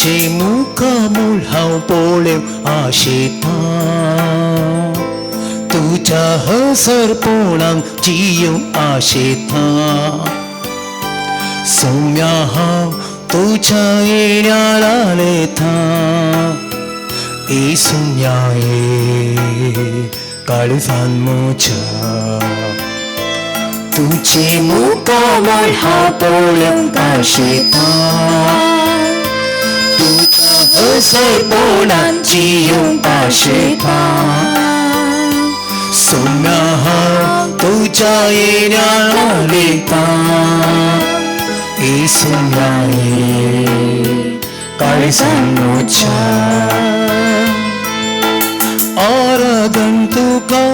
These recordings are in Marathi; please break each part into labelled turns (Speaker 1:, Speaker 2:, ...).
Speaker 1: तुझे मुखामूळ हांव पळोवंक आशेता तुझ्या हसरपणांक जियोंक आशेता सौम्या हांव तुझ्या येण्यार आलेता ए सुन्याये काळजान म्हज्या तुझे मुखामूळ हांव पळोवंक आशेता तुझ्या हसरपणांत जियोंक आशेता सौम्या हांव तुझ्या येण्यार आलेता ए सुन्याये काळजान म्हज्या आराधन तुका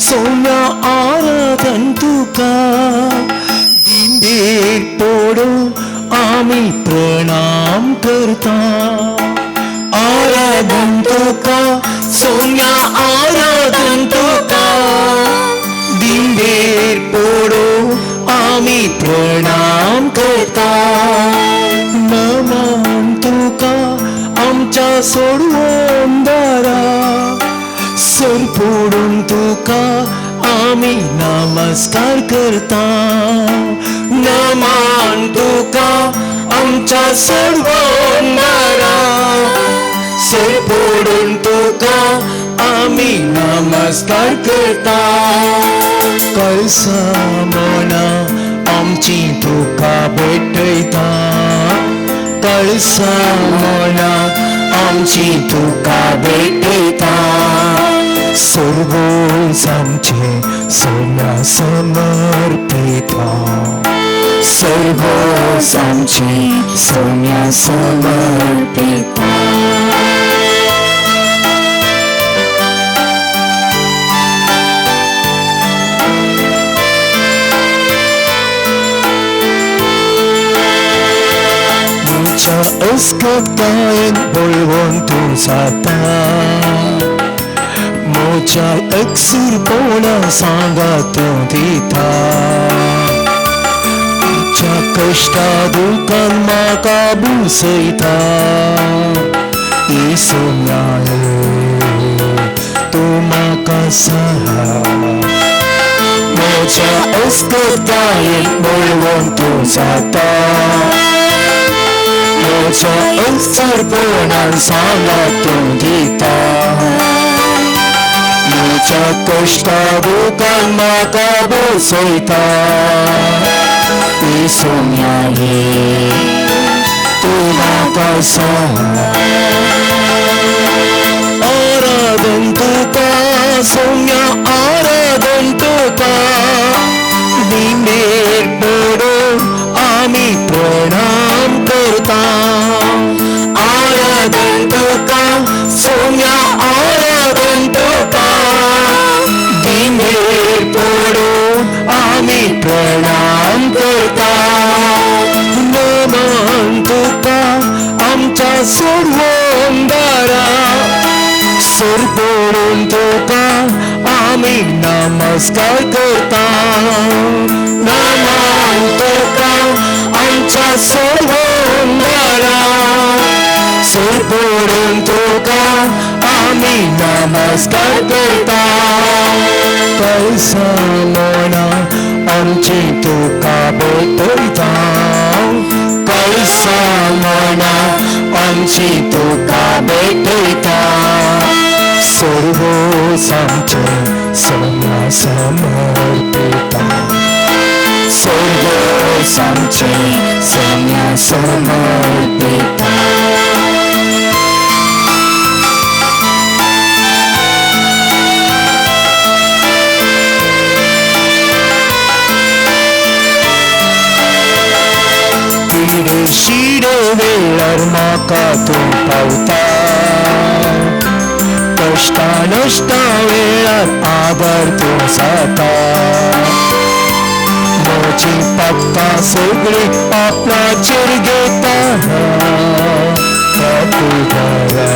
Speaker 1: सौम्या आराधन तुका दिंडेर पडून आमी प्रणाम करता आराधन तुका सौम्या आराधन तुका दिंडेर पडून आमी प्रणाम करता नमन तुका आमच्या सोडवून दारा सर पडून तुका आमी नमस्कार करता नमन तुका आमच्या सोडवून दारा सर पडून तुका आमी नमस्कार करता कळसा मना आमची तुका भेटयता कळसा मना आमची तुका भेटयता सर्वोस आमचे सौम्या समर्पिता सर्वोस आमचे सौम्या समर्पिता अस्कतायेन बोलवून तूं जाता म्हज्या एकसुरपणां सांगात तूं दिता तुज्या कश्टा दुखान म्हाका बुसयता ए सौम्याये तूं म्हाका सहा म्हज्या अस्कतायेन बोलवून तूं जाता म्हज्या एकसुरपणां सांगात तूं दिता म्हज्या कश्टा दुखान म्हाका बसयता ए सौम्याये तूं म्हाका सहा आराधन तुका सौम्या आराधन तुका दिंडेर पडून आमी प्रणाम करता आराधन तुका सौम्या आराधन तुका दिंडेर पडून आमी प्रणाम करता नमन तुका आमच्या सोडवून दारा सर पडून तुका आमी नमस्कार करता नमन तुका आमच्या सोडवून दारा सर पडून तुका आमी नमस्कार करता कळसा मना आमची तुका भेटयता कळसा मना आमची तुका भेटयता सर्वोस आमचे सौम्या समर्पिता सर्वोस आमचे सौम्या समर्पिता शिडे वेळार म्हाका तूं पावता कश्टा नश्टा वेळार आदार तूं जाता म्हजी पप्पा सगळी आपणाचेर घेता तूं घरा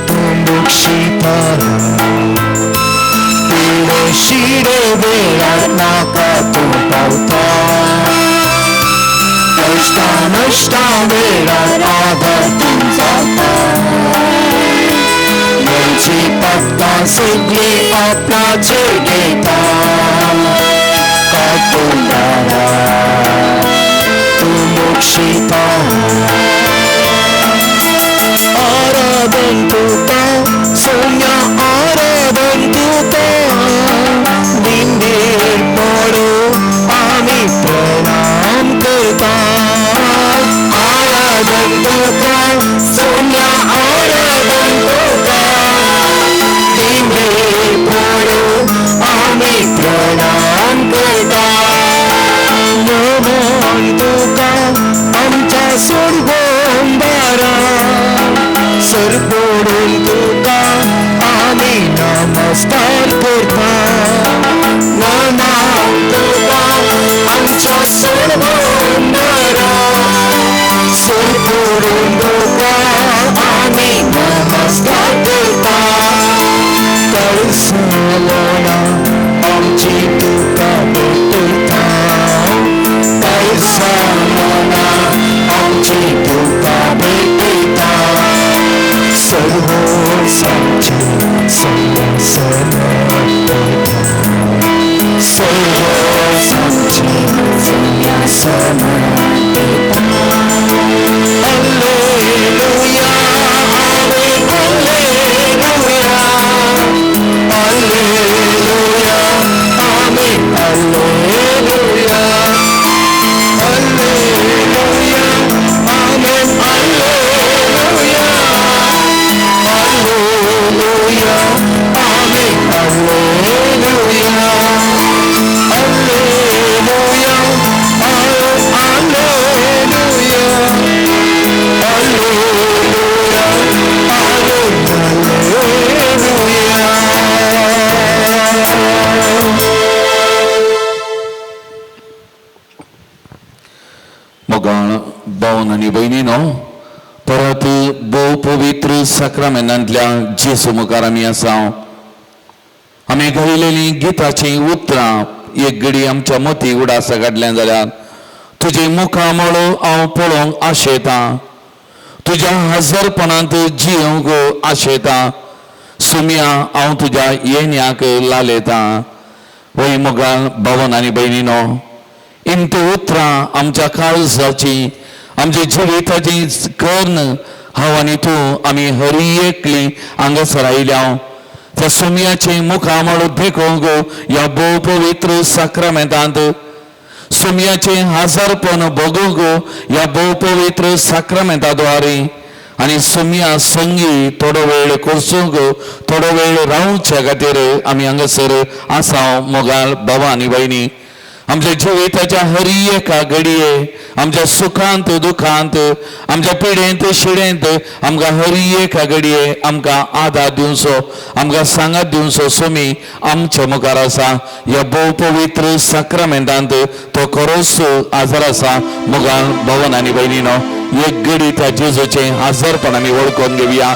Speaker 1: तूं बक्षिता शिडे वेळार म्हाका तूं पावता कश्टा अष्टा वेळात आधार तुमचा माझी पप्पा सगळे आपलाचे घेता कातुंडारा तू मोक्षिता आराधन तुका सोन्या आराधन तुका निंदेर पडो आम्ही प्रणाम करता आराधन तुका सोन्या आराधन तुका निंदेर पडो आम्ही प्रणाम करता नमन तुका आमच्या स्वर्गोंबारा सरपोडून तुका आम्ही नमस्कार करता नमन तुका आमच्या स्वर्गोंबारा सरपोडून तुका आम्ही नमस्कार करता कळसालोना आमची तुका भेटता कळसालोना आमची तुका भेटता सर्व साची समर्पिता सर्व साची समर्पिता hallelujah amen hallelujah hallelujah amen hallelujah hallelujah amen hallelujah Hallelujah, Amen, Hallelujah, Hallelujah, Hallelujah, Hallelujah.
Speaker 2: मोगाळ भावन आनी भयणीनो परत भोव पवित्र साक्रामेंतांतल्या जेसू मुखार आमी आसा आमी गायलेली गिताची उतरां एक घडी आमच्या मती उडासा काडल्या जाल्यार तुजे मुखामळ हांव पळोवंक आशेतां तुज्या हजरपणांत जियोंक आशेतां सुम्या हांव तुज्या येण्याक लालयतां वय मोगाळ भावन आनी भयणीनो इंत उतरां आमच्या काळजाची आमच्या जिविताची कर्ण हांव आनी तूं आमी हरी एकली हांगासर आयल्या त्या सुमयाचे मुखामळ देखूंक ह्या भोव पवित्र साक्रामेंतांत सुमयाचे हजारपण भोगूंक ह्या भोव पवित्र साक्रामेंताद्वारे आनी सुमया संगी थोडो वेळ करसूंक थोडो वेळ रावच्या खातीर आमी हांगासर आसा मोगाळ भावां आनी भयणी आमच्या जिविताच्या हर एका घडये आमच्या सुखांत दुखांत आमच्या पिडेंत शिडेंत आमकां हर एका घडये आमकां आदार दिवचो आमकां सांगात दिवचो सोमी आमच्या मुखार आसा ह्या भोव पवित्र साक्रामेंतांत तो खरोच हाजर आसा मोगाळ भावन आनी भयणीनो एक घडी त्या जेजूचे हाजरपण आमी वळखून घेवया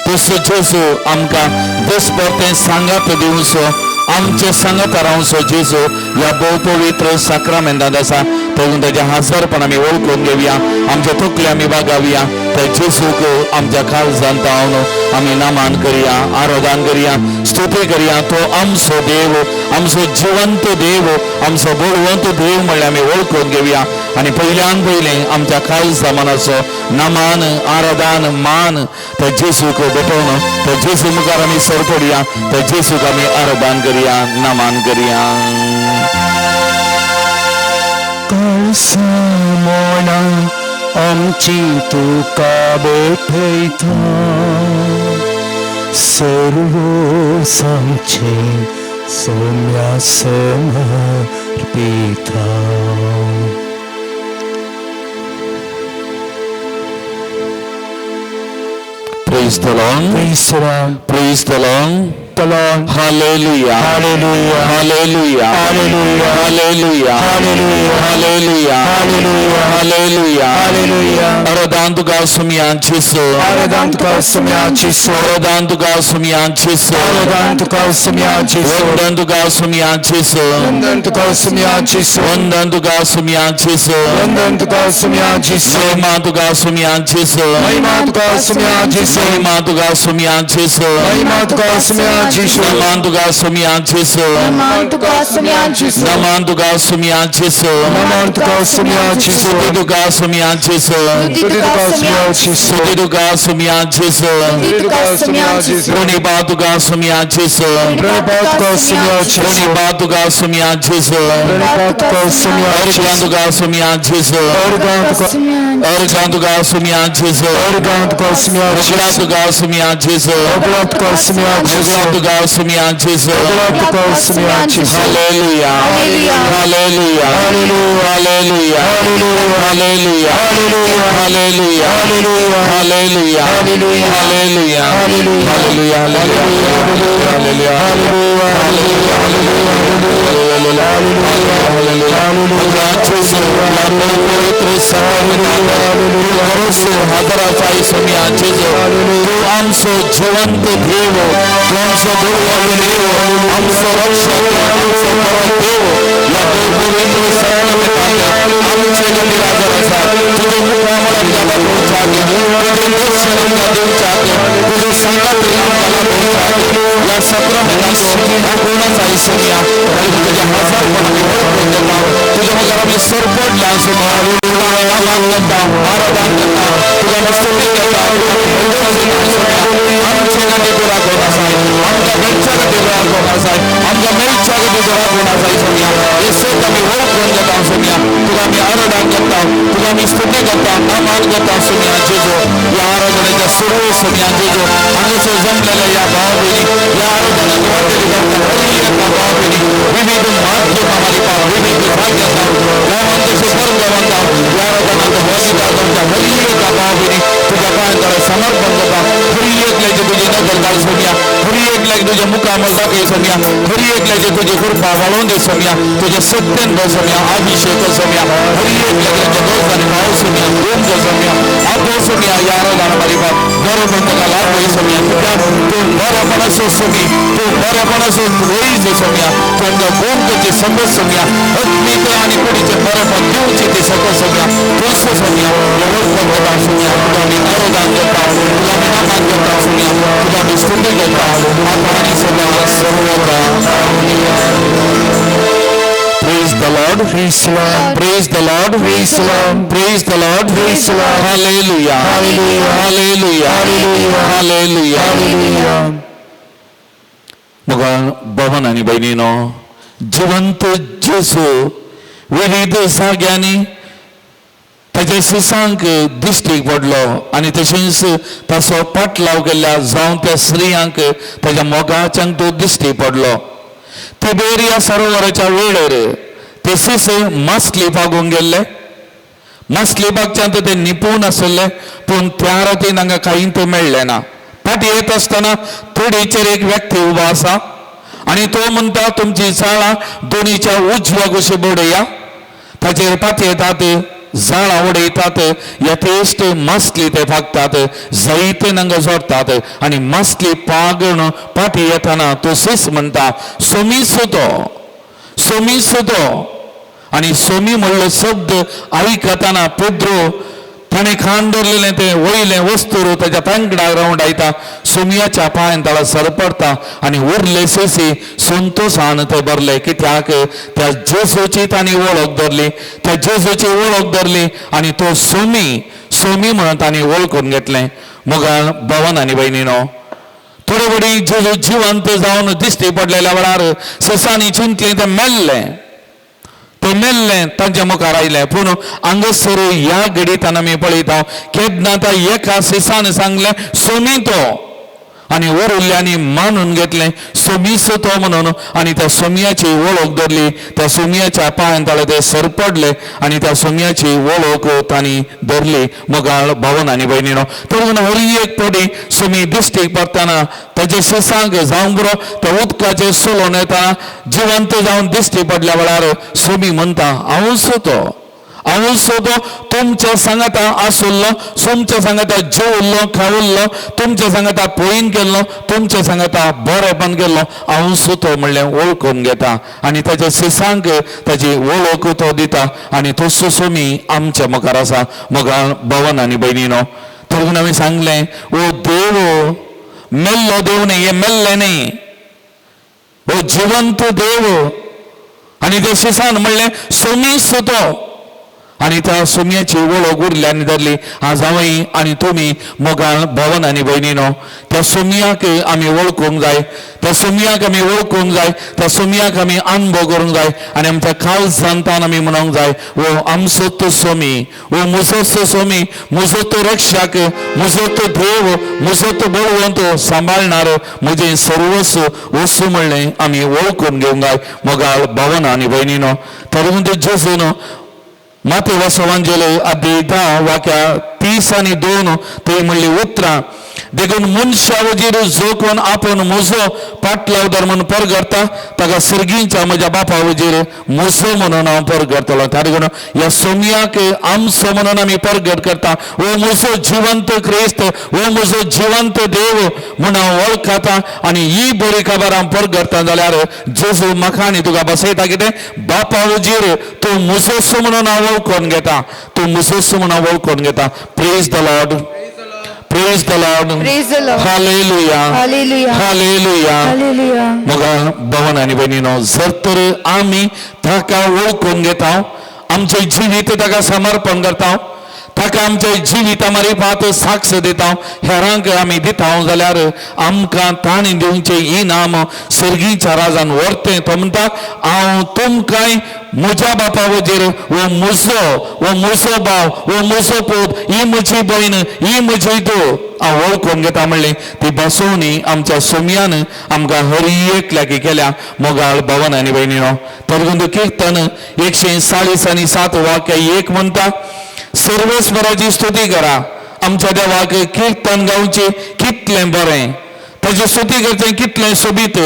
Speaker 2: तसो जेजू आमकां दिसभर सांगात दिवचो आमचे सांगत रावचो जेजू ह्या भोव पवित्र साक्रामेंतांत आसा थंय ताच्या हजरपण आमी वळखून घेवया आमच्या तकले आमी बागावया त्या जेजूक आमच्या काळजांत तावन आमी नामान करया आराधन करया स्तुती करया तो आमचो देव आमचो जिवंत देव आमचो बळवंत देव म्हणल्यार आमी वळखून घेवया आनी पयल्यान पयलें आमच्या काळजा मनाचो नामान आराधन मान त्या जेजूक भेटोवन त्या जेजू मुखार आमी सरपडया त्या जेजूक आमी आराधन करया नामान करया
Speaker 1: कळसामोना आमची तुका भेटयता सर्व सांचे Saumya समर्पिता
Speaker 2: Praise the Lord.
Speaker 1: Praise the Lord.
Speaker 2: Praise the Lord.
Speaker 1: The Lord.
Speaker 2: Hallelujah.
Speaker 1: Hallelujah.
Speaker 2: Hallelujah.
Speaker 1: Hallelujah.
Speaker 2: Hallelujah.
Speaker 1: Hallelujah.
Speaker 2: Hallelujah.
Speaker 1: Hallelujah.
Speaker 2: Hallelujah.
Speaker 1: Hallelujah.
Speaker 2: आराधन Aradan tuka sumia Jesu.
Speaker 1: Aradan tuka sumia Jesu.
Speaker 2: Aradan tuka sumia Jesu.
Speaker 1: Aradan tuka sumia Jesu.
Speaker 2: Aradan tuka sumia Jesu.
Speaker 1: Aradan tuka sumia Jesu.
Speaker 2: Aradan tuka sumia Jesu.
Speaker 1: Aradan tuka sumia Jesu.
Speaker 2: Mahima tuka sumia Jesu.
Speaker 1: Mahima tuka sumia Jesu.
Speaker 2: Mahima tuka sumia Jesu.
Speaker 1: Mahima tuka sumia Jesu.
Speaker 2: Naman tuka sumia Jesu.
Speaker 1: Naman tuka sumia Jesu.
Speaker 2: Naman tuka sumia Jesu.
Speaker 1: Naman tuka sumia Jesu.
Speaker 2: Suti tuka sumia Jesu.
Speaker 1: Tuti tuka sumia Jesu.
Speaker 2: Suti tuka sumia Jesu.
Speaker 1: Tuti tuka sumia Jesu.
Speaker 2: Pronipa tuka sumia Jesu.
Speaker 1: Pronipa tuka sumia Jesu.
Speaker 2: Pronipa tuka sumia Jesu.
Speaker 1: Pronipa tuka sumia
Speaker 2: Organ
Speaker 1: Jesu.
Speaker 2: tuka sumia Jesu.
Speaker 1: Organ tuka
Speaker 2: Organ tuka sumia Jesu.
Speaker 1: Organ tuka sumia
Speaker 2: Organ
Speaker 1: Jesu.
Speaker 2: tuka sumia Jesu.
Speaker 1: Organ tuka sumia Jesu.
Speaker 2: Organ tuka sumia Jesu.
Speaker 1: Organ tuka sumia Jesu.
Speaker 2: Hallelujah. Hallelujah. Hallelujah. Hallelujah. Hallelujah. Hallelujah. Hallelujah. Hallelujah. आमचो जिवंत देव आमचो बोलवालो देव आमचो रक्षक आमचो देव या देवपुरीनो सर्व आमचे गणराज आसा तुझे मुखामळा पोहोचाके तुझे दर्शनाला देवचाके तुझे संगत आम्हाला पोहोचाके या सक्रमणा पूर्ण जायसमिया आणि तुझ्या हजारपणाने ओळखून देता तुझ्या मगर आम्ही सरपडला सुमा आराधना करता तुझ्या मस्तकी करता आमच्या गती गोळा करून असाय आमच्या घरच्या गती गोळा करून असाय आमच्या मेलच्या गती गोळा करून असाय सोनिया हे सगळं आम्ही ओळखून देता सोनिया तुला आम्ही आराधना करता तुला आम्ही स्तुती करता नामान करता सोनिया जेजो या आराधनेच्या सर्व सोनिया जेजो आमचं जमलेल्या या भावबहिणी या आराधना करता भावबहिणी विविध माध्यम हमारी पाव विविध भाग्यता गावांचे स्वर्गवंता या आराधनाचं भागीदार तुमच्या हरी एका भावबहिणी तुझ्या पायांकडे समर्पण करता हरी एक लायचे तुझी नजर काढ सोनिया हरी एक लायक तुझ्या मुखामल दाखव सोनिया हरी एक लायचे तुझी कृपा वाळवून दे सोनिया तुझे सत्यन सोनिया अभिषेक सोनिया हरी एक लायचे दोस्ताने भाव सोनिया ओम सोनिया आपो सोनिया या आराधना हमारी बात बरोबर लाभ होई सोनिया तुझ्या तू बरोपणासो सोनी तू बरोपणासो होई सोनिया तुझ्या बोंगचे संबंध सोनिया अग्नित आणि पुढचे बरोबर देऊचे ते सगळं सोनिया तोच सोनिया बरोबर करता सोनिया तुझा मी आराधना करता तुझा मी नामान करता सोनिया तुझा मी स्तुती करता आत्मानी सोनिया सर्वदा Praise the Lord.
Speaker 1: Praise the Lord.
Speaker 2: Praise the Lord.
Speaker 1: Praise the Lord.
Speaker 2: Praise the Lord.
Speaker 1: Praise the Lord.
Speaker 2: Hallelujah.
Speaker 1: Hallelujah.
Speaker 2: Hallelujah.
Speaker 1: Hallelujah.
Speaker 2: Hallelujah.
Speaker 1: Hallelujah.
Speaker 2: मग भवन आणि बहिणीनो जिवंत जेसू विविध जाग्यांनी ताचे सिसांक दिश्टी पडलो आणि तशेंच ताचो पाटलाव केल्ल्या जावं त्या स्त्रियांक ताच्या मोगाच्यांक तो दिश्टी पडलो तिबेरिया सरोवराच्या वेळेर ते सीस मास्क पागून गेल्ले मास्क लिपाकच्यान ते निपूण आसले पूण त्या राती तांकां कांय ते मेळ्ळें ना फाटी येत असताना थोडीचेर एक व्यक्ती उबो आसा आणि तो म्हणटा तुमची झाडां दोनीच्या उजव्या कुशी बोडया ताचेर फाटी येतात झाडां उडयतात यथेश्ट मास्कली ते फाकतात जायते नंग जोडतात आणि मास्कली पागून फाटी येताना तो सीस म्हणटा सोमी सुतो आणि सोमी म्हणलो शब्द आयकताना पेद्रो ताणें खाण धरलेलें ते वयलें वस्तूर ताच्या तांकडाक रावंड आयता सोमियाच्या पांयान ताळा सरपडटा आनी उरले सेसी संतोशान ते भरले कित्याक त्या जेसूची तांणी वळख धरली त्या जेसूची वळख धरली आनी तो सोमी म्हणून तांणी वळखून घेतलें मुगाळ भवन आनी भयणीनो थोडे वडी जेजू जिवंत जावन दिश्टी पडलेल्या वेळार ससांनी चिंतलें तें मेल्लें तांच्या मुखार आयलें पूण हांगासर ह्या घडीत आमी पळयता केन्ना ता एका सिसान सांगलें सोमी तो आनी उरिल्ल्यांनी मानून घेतलें सोमीस तो म्हणून आनी त्या सोमयाची वळख धरली त्या सोमयाच्या पांयान ताळे ते सरपडले आनी त्या सोमयाची वळख तांणी धरली मुगाळ भवन आनी भयणीनो तर हरी एक पडी सोमी दिश्टीक पडटाना ताचे ससांक जावं बरो त्या उदकाचेर सोलोन येताना जिवंत जावन दिश्टी पडल्या वेळार सोमी म्हणटा हांवूच तो हांव सुद्दां तुमच्या सांगाता आसुल्लो, तुमच्या सांगाता जेवल्लो खावल्लो, तुमच्या सांगाता पळयन केल्लो, तुमच्या सांगाता बरेपण केल्लो, हांव सुतो म्हणलें वळखून घेता आनी ताच्या सिसांक ताची वळख तो दिता आनी तो सोमी आमच्या मुखार आसा. मुखार भवन आनी भयणीनो, तर हांवें सांगलें ओ देव मेल्लो देव न्ही, हे मेल्ले न्ही, हो जिवंत देव. आनी ते सिसान म्हणलें सोमी सुतो आनी त्या सोम्याची वळख उरल्यान धरली. आज हांवय आनी तुमी मोगाळ भवन आनी भयणीनो, त्या सोमयाक आमी वळखूंक जाय, त्या सोमयाक आमी वळखूंक जाय, त्या सोमयाक आमी अनुभव करूंक जाय आनी आमच्या खाल सांतान आमी म्हणूंक जाय वो आमचो तो सोमी, वो म्हजो तो सोमी, म्हजो तो रक्षक, म्हजो तो देव, म्हजो तो बळवंत सांबाळणार, म्हजें सर्वस्व वस्तू म्हणलें आमी वळखून घेवंक जाय मोगाळ भवन आनी भयणीनो. तर जेजून माते वासवांजेल अध्याय 10 वाक्या 30 आनी 2 ते म्हणली उतरां देखून मनशा वजीर जो कोण आपूण म्हजो पाटलाव म्हणून परगरता ताका सर्गीच्या म्हज्या बापा वजीर म्हजो म्हणून हांव परगरतलो. त्या देखून ह्या सोमयाक आमचो म्हणून आमी परगट करता. हो म्हजो जिवंत क्रिस्त, हो म्हजो जिवंत देव म्हूण हांव वळखता आनी ही बरी खबर हांव परगरता जाल्यार जेजू म्हाका आनी तुका बसयता कितें बापा वजीर तूं म्हजोसो म्हणून हांव वळखून घेता, तूं म्हजोसो म्हणून हांव वळखून घेता. Praise the Lord. Praise the Lord.
Speaker 3: Praise the Lord.
Speaker 2: Hallelujah.
Speaker 3: Hallelujah.
Speaker 2: Hallelujah.
Speaker 3: Hallelujah.
Speaker 2: मग भवन आणि बहिणीनो, जर तर आम्ही ताका वळखून घेता, आमचे जिवीत ताका समर्पण करता, ताका आमचे जिविता मार्फत साक्ष दिता, हेरांक आमी दिता जाल्यार आमकां ताणी दिवचें इनाम सर्गीच्या राजान व्हरतें. तो म्हणटा हांव तुमकांय म्हज्या बापा वजेर वो म्हजो भाव, वो म्हजो पूत, ही म्हजी भयण, ही म्हजी धूव हांव वळखून घेता म्हणलें. ती बसोवणी आमच्या सोमयान आमकां हर एक लागी केल्या मोगाळ भवन आनी भयणीनो. तर कीर्तन 140 आनी 7 वाक्य 1 म्हणटा सर्वेस्वराची स्तुती करा, आमच्या देवाक कीर्तन गावचे कितलें बरें, ताची स्तुती करचें कितलें सोबीत.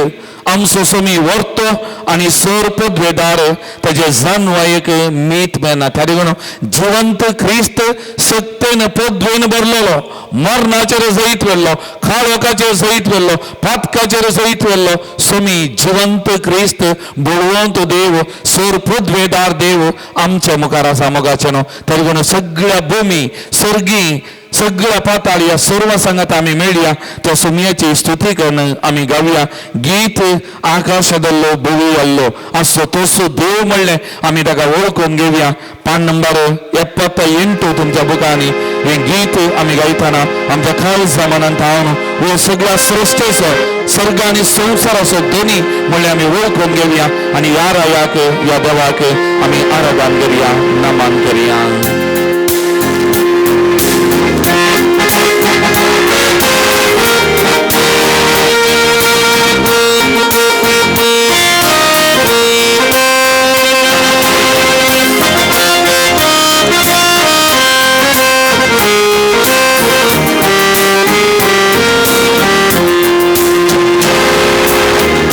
Speaker 2: आमचो सोमी व्हरतो आनी सर पदवेदार ताचे जानवायक मीठ मेळना. त्या देखून जिवंत क्रिस्त सत्तेन पदवेन भरलेलो, मरणाचेर जैत वेल्लो, खाळोकाचेर जैत वेल्लो, पातकाचेर जैत वेल्लो सोमी जिवंत क्रिस्त बळवंत देव, सर पदवेदार देव आमच्या मुखार आसा मोगाचें न्हू. त्या देखून सगळ्या भुमी सर्गी सगळ्या पाताळ या सर्व सांगात आम्ही मेळया त्या सोमयाची स्तुती करून आम्ही गावया. गीत आकाशादल्लो भुवी अल्लो असो तसो देव म्हणलें आम्ही ताका वळखून घेवया. पान नंबर 78 तुमच्या बुकांनी हे गीत आम्ही गायतना आमच्या खाल जमानांत हांव हो सगळ्या सृश्टेचो सर्ग आनी संवसाराचो दोनी म्हणलें आमी वळखून घेवया आनी ह्या रायाक ह्या देवाक आमी आराधन करुया, नमन करुया.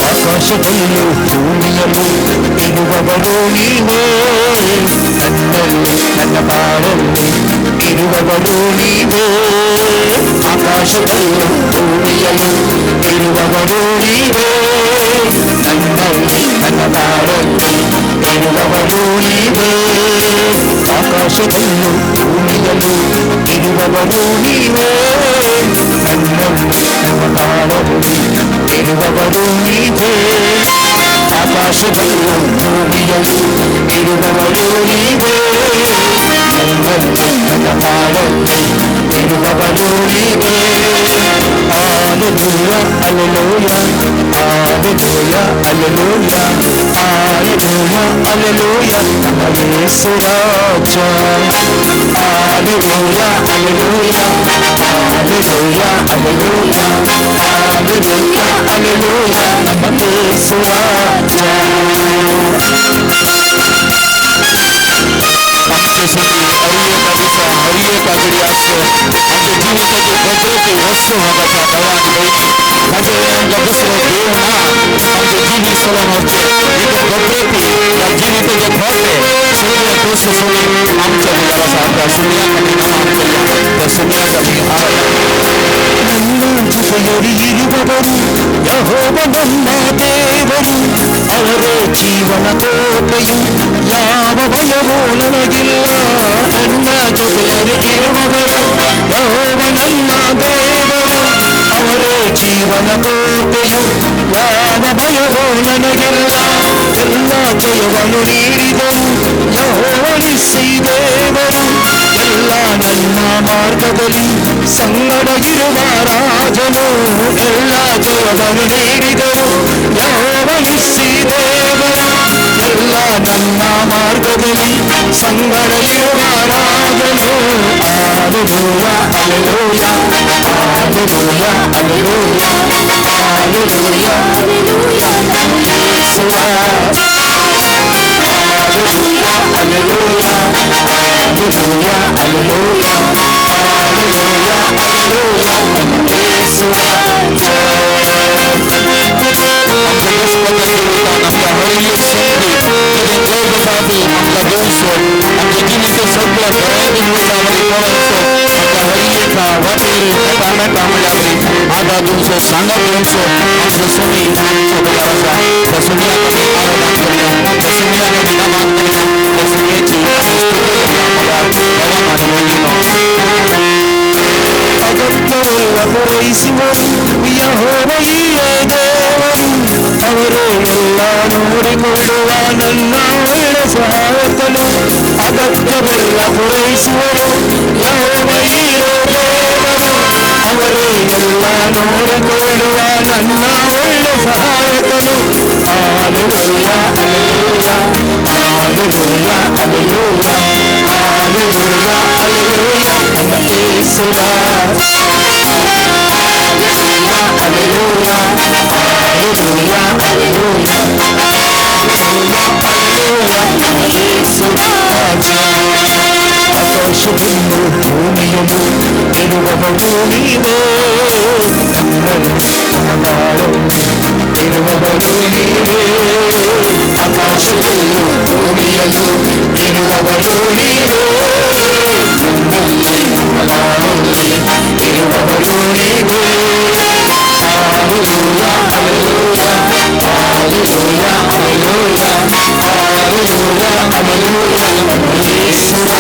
Speaker 1: ಆಕಾಶದಲ್ಲೂ ಭೂಮಿಯಲ್ಲೂ ಇರುವವರು ನೀವೇ, ನನ್ನಲ್ಲಿ ನನ್ನ ಬಾಳಲ್ಲಿ ಇರುವವರು ನೀವೇ. ಆಕಾಶದಲ್ಲೂ ಭೂಮಿಯಲ್ಲೂ ಇರುವವರು ನೀವೇ, ನನ್ನಲ್ಲಿ ನನ್ನ ಬಾಳಲ್ಲಿ ಇರುವವರು ನೀವೇ. ಆಕಾಶದಲ್ಲೂ ಭೂಮಿಯಲ್ಲೂ ಇರುವವರು ನೀವೇ, ನನ್ನಲ್ಲಿ ನನ್ನ ಬಾಳಲ್ಲಿ ಇರುವವರು ನೀವೇ. ಆಕಾಶದಲ್ಲೂ ಭೂಮಿಯಲ್ಲೂ ಇರುವವರು ನೀವೇ, ನನ್ನಲ್ಲಿ ನನ್ನ ಬಾಳಲ್ಲಿ ಇರುವವರು ನೀವೇ. Hallelujah, hallelujah, hallelujah, hallelujah, hallelujah, hallelujah, ನಮ್ಮ ಯೇಸು ರಾಜ. Hallelujah, hallelujah, hallelujah, hallelujah, hallelujah, hallelujah, ನಮ್ಮ ಯೇಸು ರಾಜ.
Speaker 2: आमचे सुखी हरियेका दिसा हरियेका घडी आसो, आमच्या जिविताची भद्रते वस्तू म्हाका देवान बयणी ताजे आमकां दुसरो देव ना. आमचे जिवीत चलोवन वचचें एक भद्रते ह्या जिविताचे भद्रे सगळे दोष सोडून आमच्या देवाचा त्या शून्याकडे त्या शून्याकडे
Speaker 1: ನನ್ನ ಜೊತೆಯಲ್ಲಿ ಇರುವವರು ಯೆಹೋವ ನನ್ನ ದೇವರು ಅವರೇ ಜೀವನ ಕೋಟೆಯು ಯಾವ ಭಯವೂ ನನಗಿಲ್ಲ ನನ್ನ ಜೊತೆಯಲ್ಲಿ ಇರುವವರು ಯೆಹೋವ ನನ್ನ ದೇವರು ಅವರೇ ಜೀವನ ಕೋಟೆಯು ಯಾವ ಭಯವೂ ನನಗಿಲ್ಲ ಎಲ್ಲ ಜಯವನ್ನು ನೀಡಿದರು ಯೆಹೋವ ನಿಸ್ಸಿ ದೇವರು ಎಲ್ಲ ನನ್ನ ಮಾರ್ಗದಲ್ಲಿ ಸಂಗಡ ಇರುವ ರಾಜನು ಎಲ್ಲ ಜಯವನ್ನು ನೀಡಿದರು ಯೆಹೋವ ನಿಸ್ಸಿ ದೇವರು ಎಲ್ಲ ನನ್ನ ಮಾರ್ಗದಲ್ಲಿ ಸಂಗಡ ಇರುವ ರಾಜನು hallelujah hallelujah hallelujah hallelujah hallelujah ಯೇಸುವ Hallelujah, hallelujah, hallelujah, hallelujah, hallelujah, hallelujah, Yeshua. ಅಗತ್ಯವೆಲ್ಲ ಪೂರೈಸುವರು ಯೆಹೋವನೇ ದೇವರು ಅವರು ಎಲ್ಲ ನೋಡಿಕೊಳ್ಳುವ ನನ್ನ ಒಳ್ಳೆ ಸಹಾಯಕನು ಅಗತ್ಯವೆಲ್ಲ ಪೂರೈಸುವರು ಯೆಹೋವನೇ ದೇವರು ಅವರೇ ಎಲ್ಲ ನೋಡಿಕೊಳ್ಳುವ ನನ್ನ ಒಳ್ಳೆ ಸಹಾಯಕನು hallelujah hallelujah hallelujah hallelujah hallelujah hallelujah ಯೇಸುವ Hallelujah, hallelujah, hallelujah, hallelujah, Yeshua. ಆಕಾಶವನ್ನು ಭೂಮಿಯನ್ನು ಇರುವವನು ನೀವೇ ಇರುವವನು ನೀವೇ ಆಕಾಶವನ್ನು ಭೂಮಿಯನ್ನು ಇರುವವನು ನೀವೇ ಇರುವವನು ನೀವೇ Hallelujah, hallelujah, hallelujah, hallelujah, hallelujah, hallelujah, Yeshua.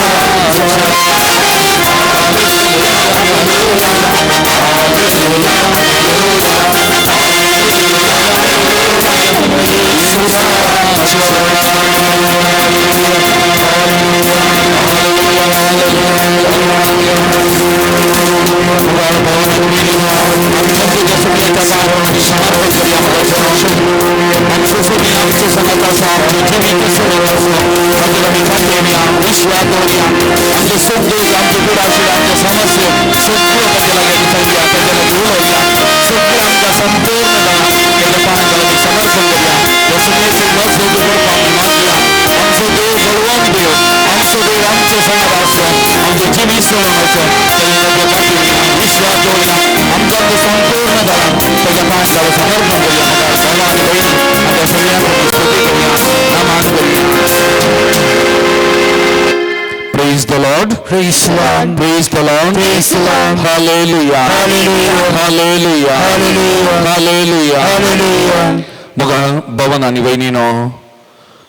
Speaker 1: Praise the Lord. Praise the Lord. Praise the Lord. Praise the Lord. Hallelujah. Hallelujah. Hallelujah. Hallelujah. Hallelujah. Hallelujah.
Speaker 2: मग भवन आणि बहिणीनो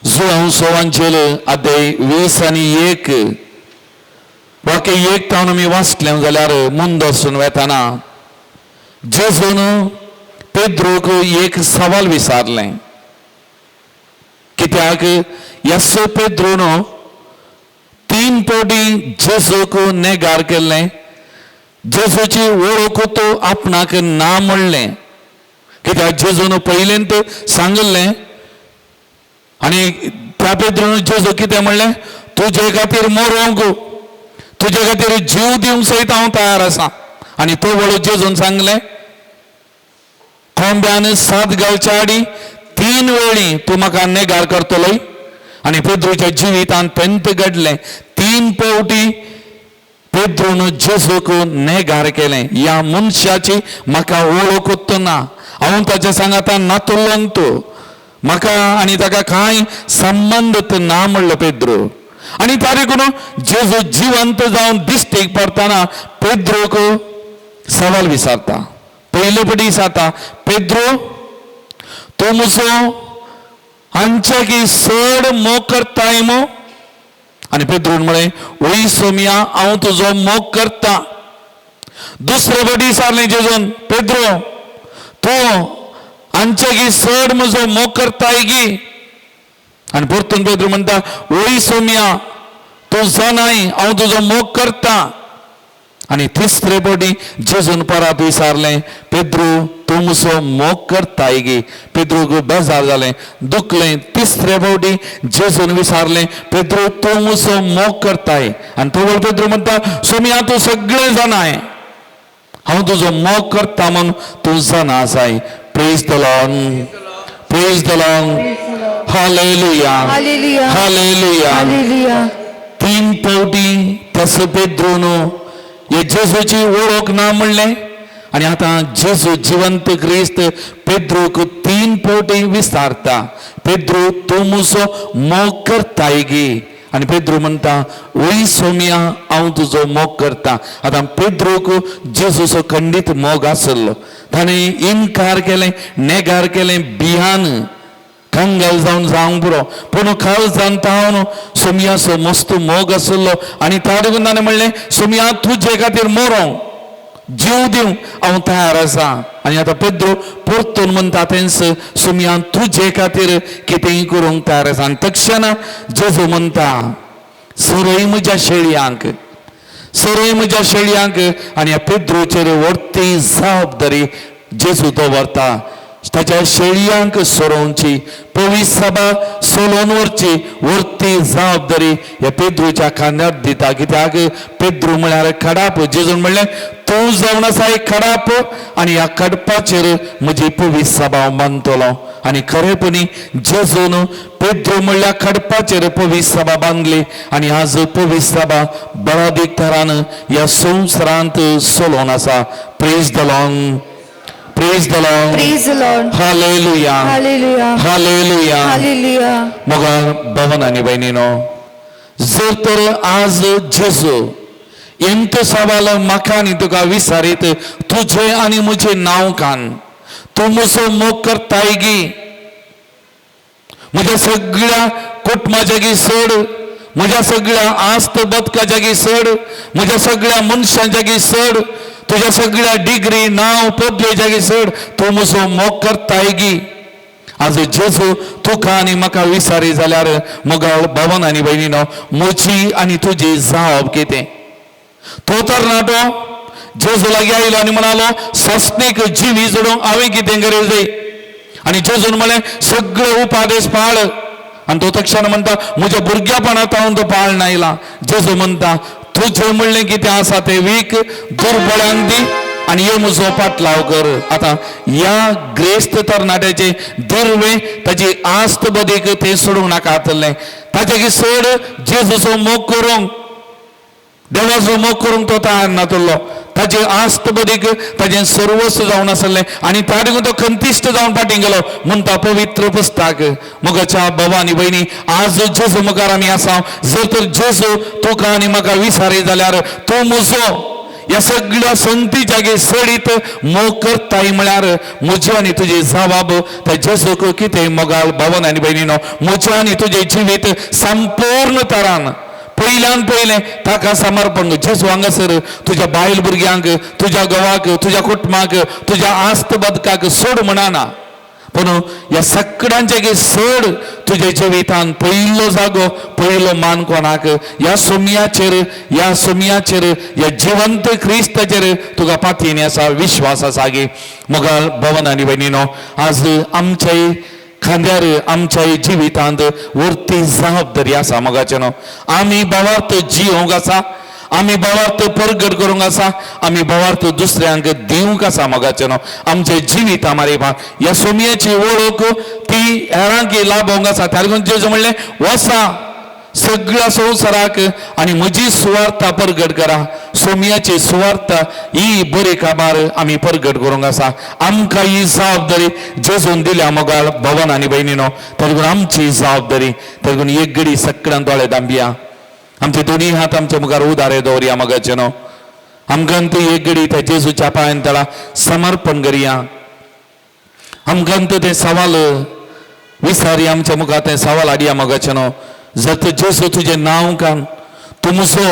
Speaker 2: जुळवून सोवांचेल अध्याय 20 आणि 1 वाक्य 1 तावन आमी वाचलें जाल्यार मुंद वचून वेताना जेजून पेद्रोक एक सवाल विचारलें कित्याक यसो पेद्रोन 3 फावटी जेजूक नेगार केल्लें जेजूची वळख तो आपणाक ना म्हणलें कित्याक जेजून पयलेंत सांगलें आनी त्या पेद्रोन जेजू कितें म्हणलें तुजे खातीर मरोंक तुजे खातीर जीव दिवंक सयत हांव तयार आसां आनी तो वळख जेजून सांगलें कोंब्यान 7 घालच्या आडी 3 वेळी तूं म्हाका नेगार करतलो आनी पेद्रोच्या जिवितांत तेंत घडलें 3 फावटी पेद्रोन जेजूक नेगार केलें ह्या मनशाची म्हाका वळखूच ना हांव ताच्या सांगाता नातुल्लो म्हाका आनी ताका कांय संबंद ना म्हणलो पेद्रो आणि तारीखून जेजू जिवंत जावन दिश्टेक पडताना पेद्रोक सवाल विचारता. पयले पटी विचारता, पेद्रो तो मुसो हांच्या की चड मोग करताय मो? आणि पेद्रोन म्हळे, ओय सोम्या हांव तुजो मोग करता. दुसरे पटी विचारले जेजून, पेद्रो तो हांच्या की चड म्हजो मोग करताय गी? आणि परतून पेद्रो म्हणता, ओय सोम्या तू जाणाय हांव तुजो मोग करता. आणि तिसरे पटी जेजून परत विचारले, पेद्रो तू मुसो मोग करताय गे? पेद्रोक बेजार जालें, दुखलें. तिसरे फावटी जेजून विचारले, पेद्रो तू मुसो मोग करताय? आणि तो पेद्रो म्हणता, सोम्या तू सगळें जाणाय हांव तुजो मोग करता म्हूण तू जाणा आसाय. Praise the Lord, praise the Lord, hallelujah,
Speaker 3: hallelujah,
Speaker 2: hallelujah.
Speaker 3: Hallelujah.
Speaker 2: 3 फावटी तसं पेद्रोन हे जेजूची वळख ना म्हणलें. आणि आता जेजू जिवंत क्रिस्त पेद्रोक 3 फावटी विचारता, पेद्रो तू मुसो मोग करताय गे? आणि पेद्रो म्हणता, ओय सोम्या हांव तुजो मोग करता. आता पेद्रोक जेजूचो खंडीत मोग आसलो. ताणें इन्कार केलें, नेगार केलें, भियान कंगाल जावंक पुरो. पूण खाल जावन तावन सोम्याचो मस्त मोग आसलो. आणि ताडून ताणें म्हणलें, सोम्या तुजे खातीर मरोंक, जीव दिवंक हांव तयार आसा. आणि आता पेद्रो परतून म्हणटा तेंच, सोम्या तुजे खातीर कितेंय करूंक तयार आसा. आनी तक्षणा जेजू म्हणटा, सरय म्हज्या शेळयांक, सरय म्हज्या शेळयांक. आणि ह्या पेद्रोचेर व्हडली जबाबदारी जेजू दवरता. ताच्या शेळयांक सोरोवची, पवित्र सभा सोलोवन व्हरची व्हडली जबाबदारी ह्या पेद्रोच्या खांद्यार दिता. कित्याक पेद्रो म्हळ्यार खडाप. जेजून म्हणलें, तूं जावन आसा एक खडाप आणि ह्या खडपाचेर म्हजी पवित्र सभा बांदतलो. आणि खरेपणी जेजून पेद्रो म्हणल्या खडपाचेर पवित्र सभा बांदली. आणि आज पवित्र सभा बळादीक तरान ह्या संवसारांत सोलोवन आसा. Praise the Lord, praise the Lord,
Speaker 3: Praise the Lord.
Speaker 2: Hallelujah,
Speaker 3: Hallelujah.
Speaker 2: Hallelujah.
Speaker 3: Hallelujah.
Speaker 2: मग भवन आणि बहिणीनो, जर तर आज जेजू एमतो सवाल म्हाका आनी तुका विचारीत, तुझे आनी म्हजे नांव कान, तूं म्हजो मोग करताय गी? म्हज्या सगळ्या कुटुंबाच्या गी सोड, म्हज्या सगळ्या आस्त बदकाच्या गी सोड, म्हज्या सगळ्या मनशांच्या गी सोड, तुझ्या सगळ्या डिग्री नाव पदवेच्या गी सोड, तूं म्हजो मोग करताय गी? आज जेजू तुका आनी म्हाका विचारी जाल्यार मग भवन आनी बहिणीनो, म्हजी आनी तुजी जाप कितें? तो तर नाटो जेजू लागीं आयलो आनी म्हणालो, सस्तीक जिवी जोडूंक हांवें कितें गरज? आणि जेजून म्हळें, सगळे उपादेश पाळ. आणि तो तक्षण म्हणटा, म्हज्या भुरग्यापणांत हांव तो पाळून आयला. जेजू म्हणटा, तुजें म्हणलें कितें आसा तें वीक, दुर्बळांक दी आणि ये म्हजो पाटलाव कर. आता ह्या ग्रेस्त तरणाट्याचे दिर्वे ताची आस्त बदीक ते सोडूंक नाका आसलें. ताचे सोड जेजूचो मोग करूंक, देवाचो मोग करूंक तो तयार नासलो. ताचे आस्त बदीक ताचें सर्वस्व जावन आसलें. आनी तातूंत तो खंतिश्ट जावन फाटीं गेलो म्हणटा पवित्र पुस्तक. मोगाच्या बाबा आनी भयणी, आज जेजू मुखार आमी आसा. जर तर जेजू तुका आनी म्हाका विचारी जाल्यार, तूं म्हजो ह्या सगळ्या संतीच्या सडीत मोग करताय म्हळ्यार म्हजी आनी तुजी जबाब त्या जेजूक कितें? मोगाल भवन आनी भयणीनो, म्हजें आनी तुजें जिवीत संपूर्ण तरान पयल्यान पयलें ताका समर्पण. जेजू हांगासर तुज्या बायल भुरग्यांक, तुज्या घोवाक, तुज्या कुटुंबाक, तुज्या आस्त बदकाक सोड म्हणना. पूण ह्या सगळ्यांचे सोड तुज्या जिवितान पयलो जागो, पयलो मान कोणाक? ह्या सोम्याचेर, ह्या सोम्याचेर, ह्या जिवंत क्रिस्ताचेर तुका पातीन आसा, विश्वास आसा गे. मोगाल भवन आनी भयणीनो, आज आमच्याय खांद्यार, आमच्या जिवितांत वरती जबाबदारी आसा. मोगाचेनो, आमी भावार्थ जियोंक आसा, आमी भावार्थ परगट करूंक आसा, आमी भावार्थ दुसऱ्यांक दिवंक आसा. मोगाचेनो, आमचे जिवीत आमारे ह्या सोम्याची वळख ती हेरांक लाभोवंक आसा. त्या लागून जेजू म्हणलें, वसा सगळ्या संवसाराक आनी म्हजी सुवार्ता परगट करा. सोम्याची सुवार्ता ही बरी काबार आमी परगट करूंक आसा. आमकां ही जबाबदारी जेजून दिल्या. मोगाल भवन आनी भयणीनो, त्या लागून आमची जबाबदारी. त्या लागून एक घडी सगळ्यांक दोळे दांबिया. आमचे दोन्ही हात आमच्या मुखार उदारे दवरया मगाचे न्हू आमकां तू एक घडी त्या जेजूच्या पांयान तळा समर्पण करया आमकां ते सवाल विचारी आमच्या मुखार ते सवाल हाडया मगाचे न्हू जर तर जेजू तुजें नांव कान तूं मुसो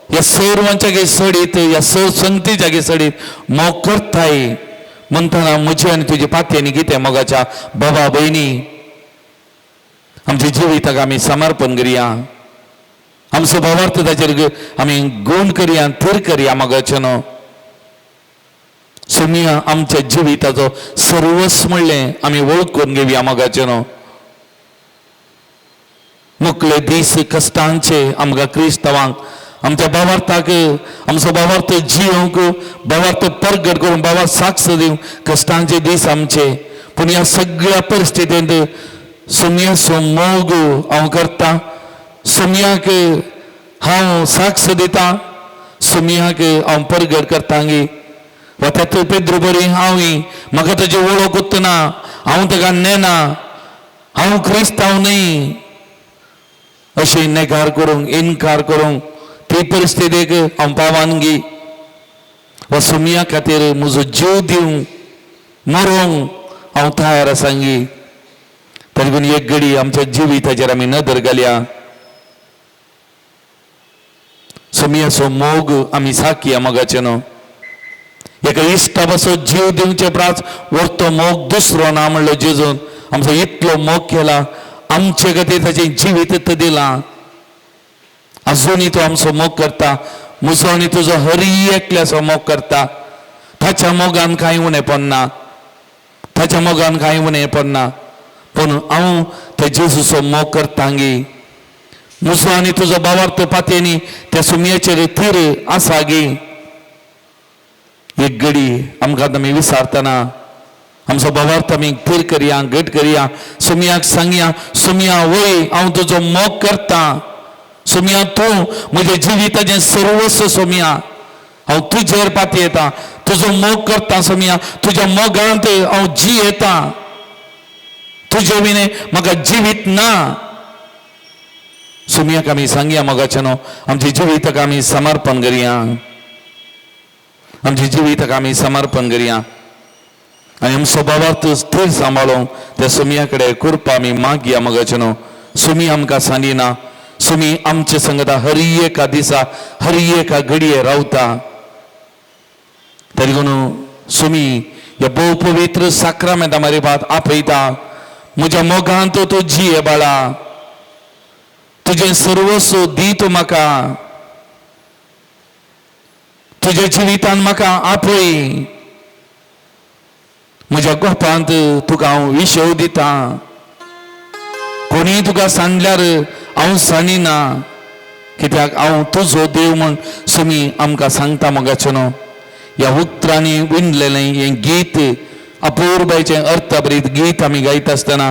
Speaker 2: ह्या सर्वांच्या गे सडीत ह्या संगतीच्या गे सडीत मोग करताय म्हणटना म्हजी आनी तुजी पातयेनी कितें मोगाच्या बाबा भयणी आमच्या जिविताक आमी समर्पण करया आमचो भावार्थ ताचेर आमी गूण करया थीर करया मोगाचे न्हू सुमिया आमच्या जिविताचो सर्वस्व म्हणलें आमी वळखून घेवया मोगाचे न्हू मुकले दीस कश्टांचे आमकां क्रिस्तांवांक आमच्या भावार्थाक आमचो भावार्थ जियोंक भावार्थ परगट करून भावा साक्ष दिवंक कश्टांचे दीस आमचे पूण ह्या सगळ्या परिस्थितींत सुमयाचो मोग हांव करता सुमयाक हांव साक्ष दिता सुमयाक हांव परगट करता गे वा तातूंत पेद्रू बरी हांवूय म्हाका ताची वळख उत्तना हांव ताका नेना हांव क्रिस्तांव न्ही अशें नेकार करूंक इन्कार करूंक ते परिस्थितीक हांव पावान गे वा सुमया खातीर म्हजो जीव दिवंक मरूंक हांव तयार आसा गे तरी पूण एक घडी आमच्या जिविताचेर आमी नदर घालया सुमयाचो मोग आमी साकया मोगाचे न्हू एका इश्टा पासो जीव दिवचे प्राच व्हरतो मोग दुसरो ना म्हणलो जेजून आमचो इतलो मोग केला आमचे खातीर ताचें जिवीत दिलां अजुनूय तो आमचो मोग करता म्हजो आनी तुजो हरी एकल्याचो मोग करता ताच्या मोगान कांय उणें पडना ताच्या मोगान कांय उणें पडना पूण हांव त्या जेजूचो मोग करता गे म्हजो आनी तुजो भावार्थ पातयेनी त्या सुमयेचेर थीर आसा गे एक घडी आमकां आमी विचारतना आमचो भावार्थ आमी थीर करया घट करया सुमयाक सांगया सुमया वय हांव तुजो मोग करता सुमया तूं म्हज्या जिविताचें सर्वस्व सुमया हांव तुजेर पातयेता तुजो मोग करता सुमया तुज्या मोगांत हांव जियेता तुजे विने म्हाका जिवीत ना सुमयाक आमी सांगया मोगाचें न्हू आमच्या जिविताक आमी समर्पण करया आमच्या जिविताक आमी समर्पण करया आनी आमचो भावार्थ स्थिर सांबाळूंक त्या सुमया कडेन कृपा आमी मागया मोगाचें न्हू सुमी आमकां सांडिना सुमी आमचे संगता हर एका दिसा हर एका घडये रावता तरी पूण सुमी ह्या भोव पवित्र साक्रामेंता मारिपात आपयता म्हज्या मोगांत तूं जिये बाळा तुजें सर्वस्व दी तूं म्हाका तुज्या जिवितान म्हाका आपय म्हज्या गोपांत तुका हांव विशव दिता कोणी तुका सांडल्यार हांव सांडिना कित्याक हांव तुजो देव म्हण सुमी आमकां सांगता मोगाचें न्हू ह्या उतरांनी विणलेलें हें गीत अपूर्बायेचें अर्थभरीत गीत आमी गायता आसतना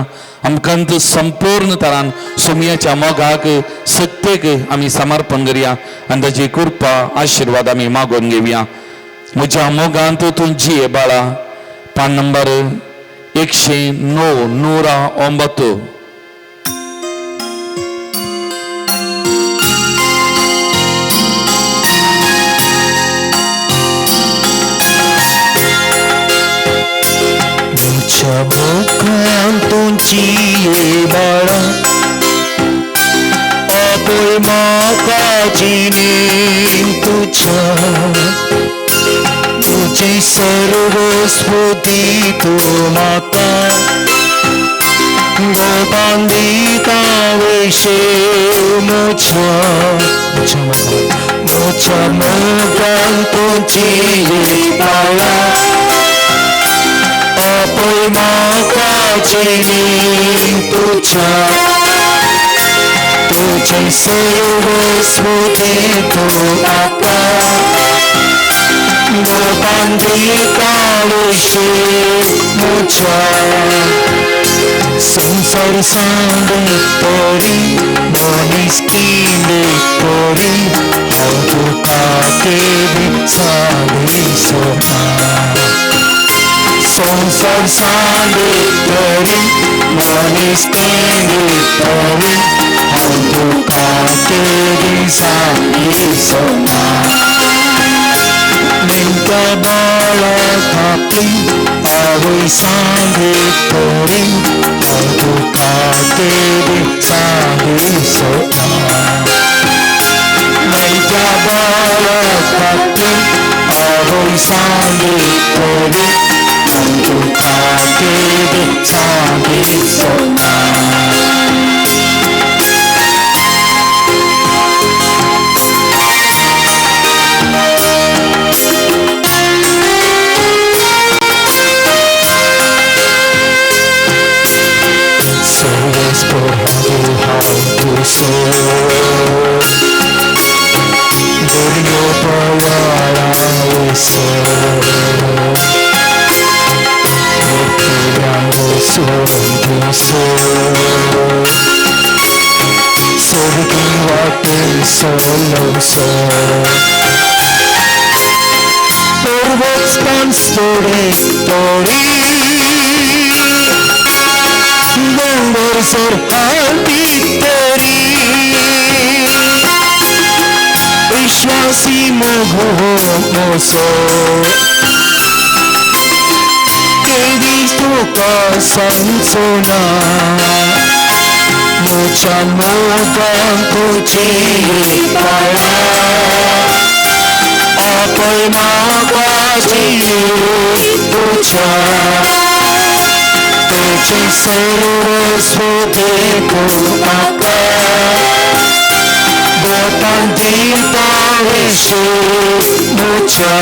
Speaker 2: आमकां संपूर्ण तरान सुमयाच्या मोगाक सत्येक आमी समर्पण करया आनी ताची कृपा आशिर्वाद आमी मागून घेवया म्हज्या मोगांत तूं जिये बाळा पान नंबर 109
Speaker 1: जिये बाळा आपोय म्हाका जिणेन तुझे सर्वस्व दी तूं म्हाका गोपान दिता विशेव म्हज्या मोगान तूं जिये बाळा आपोय म्हाका जिणेन तुझे सर्वस्व दी तूं म्हाका गोपान दिता विशेव म्हज्या संसार सांडे तरी मनीस किंडे तरी हांव तुका केली साडी सोना संसार सांडे तरी मनीस किंडे तरी हांव तुका केदी सांगिसोना नेमक्या बाळाक आपली आवय सांगितली हांव तुका केदी सांगिसोना नेमक्या बाळाक आपली आवय सांगितली हांव तुका केदी सांगिसोना Service for how to sow. Video payara sow. Payara sow. Serving what is solo sow. Forward stance story. Wonder for victory. विश्वासी मोघो मोसो केदी तुका सांगसोना मुच्या मोगान तुझी पाळा आपय मागाची तुझ्या तुझे सर्वस्व देखो म्हाका बोटान दिता येशू म्हज्या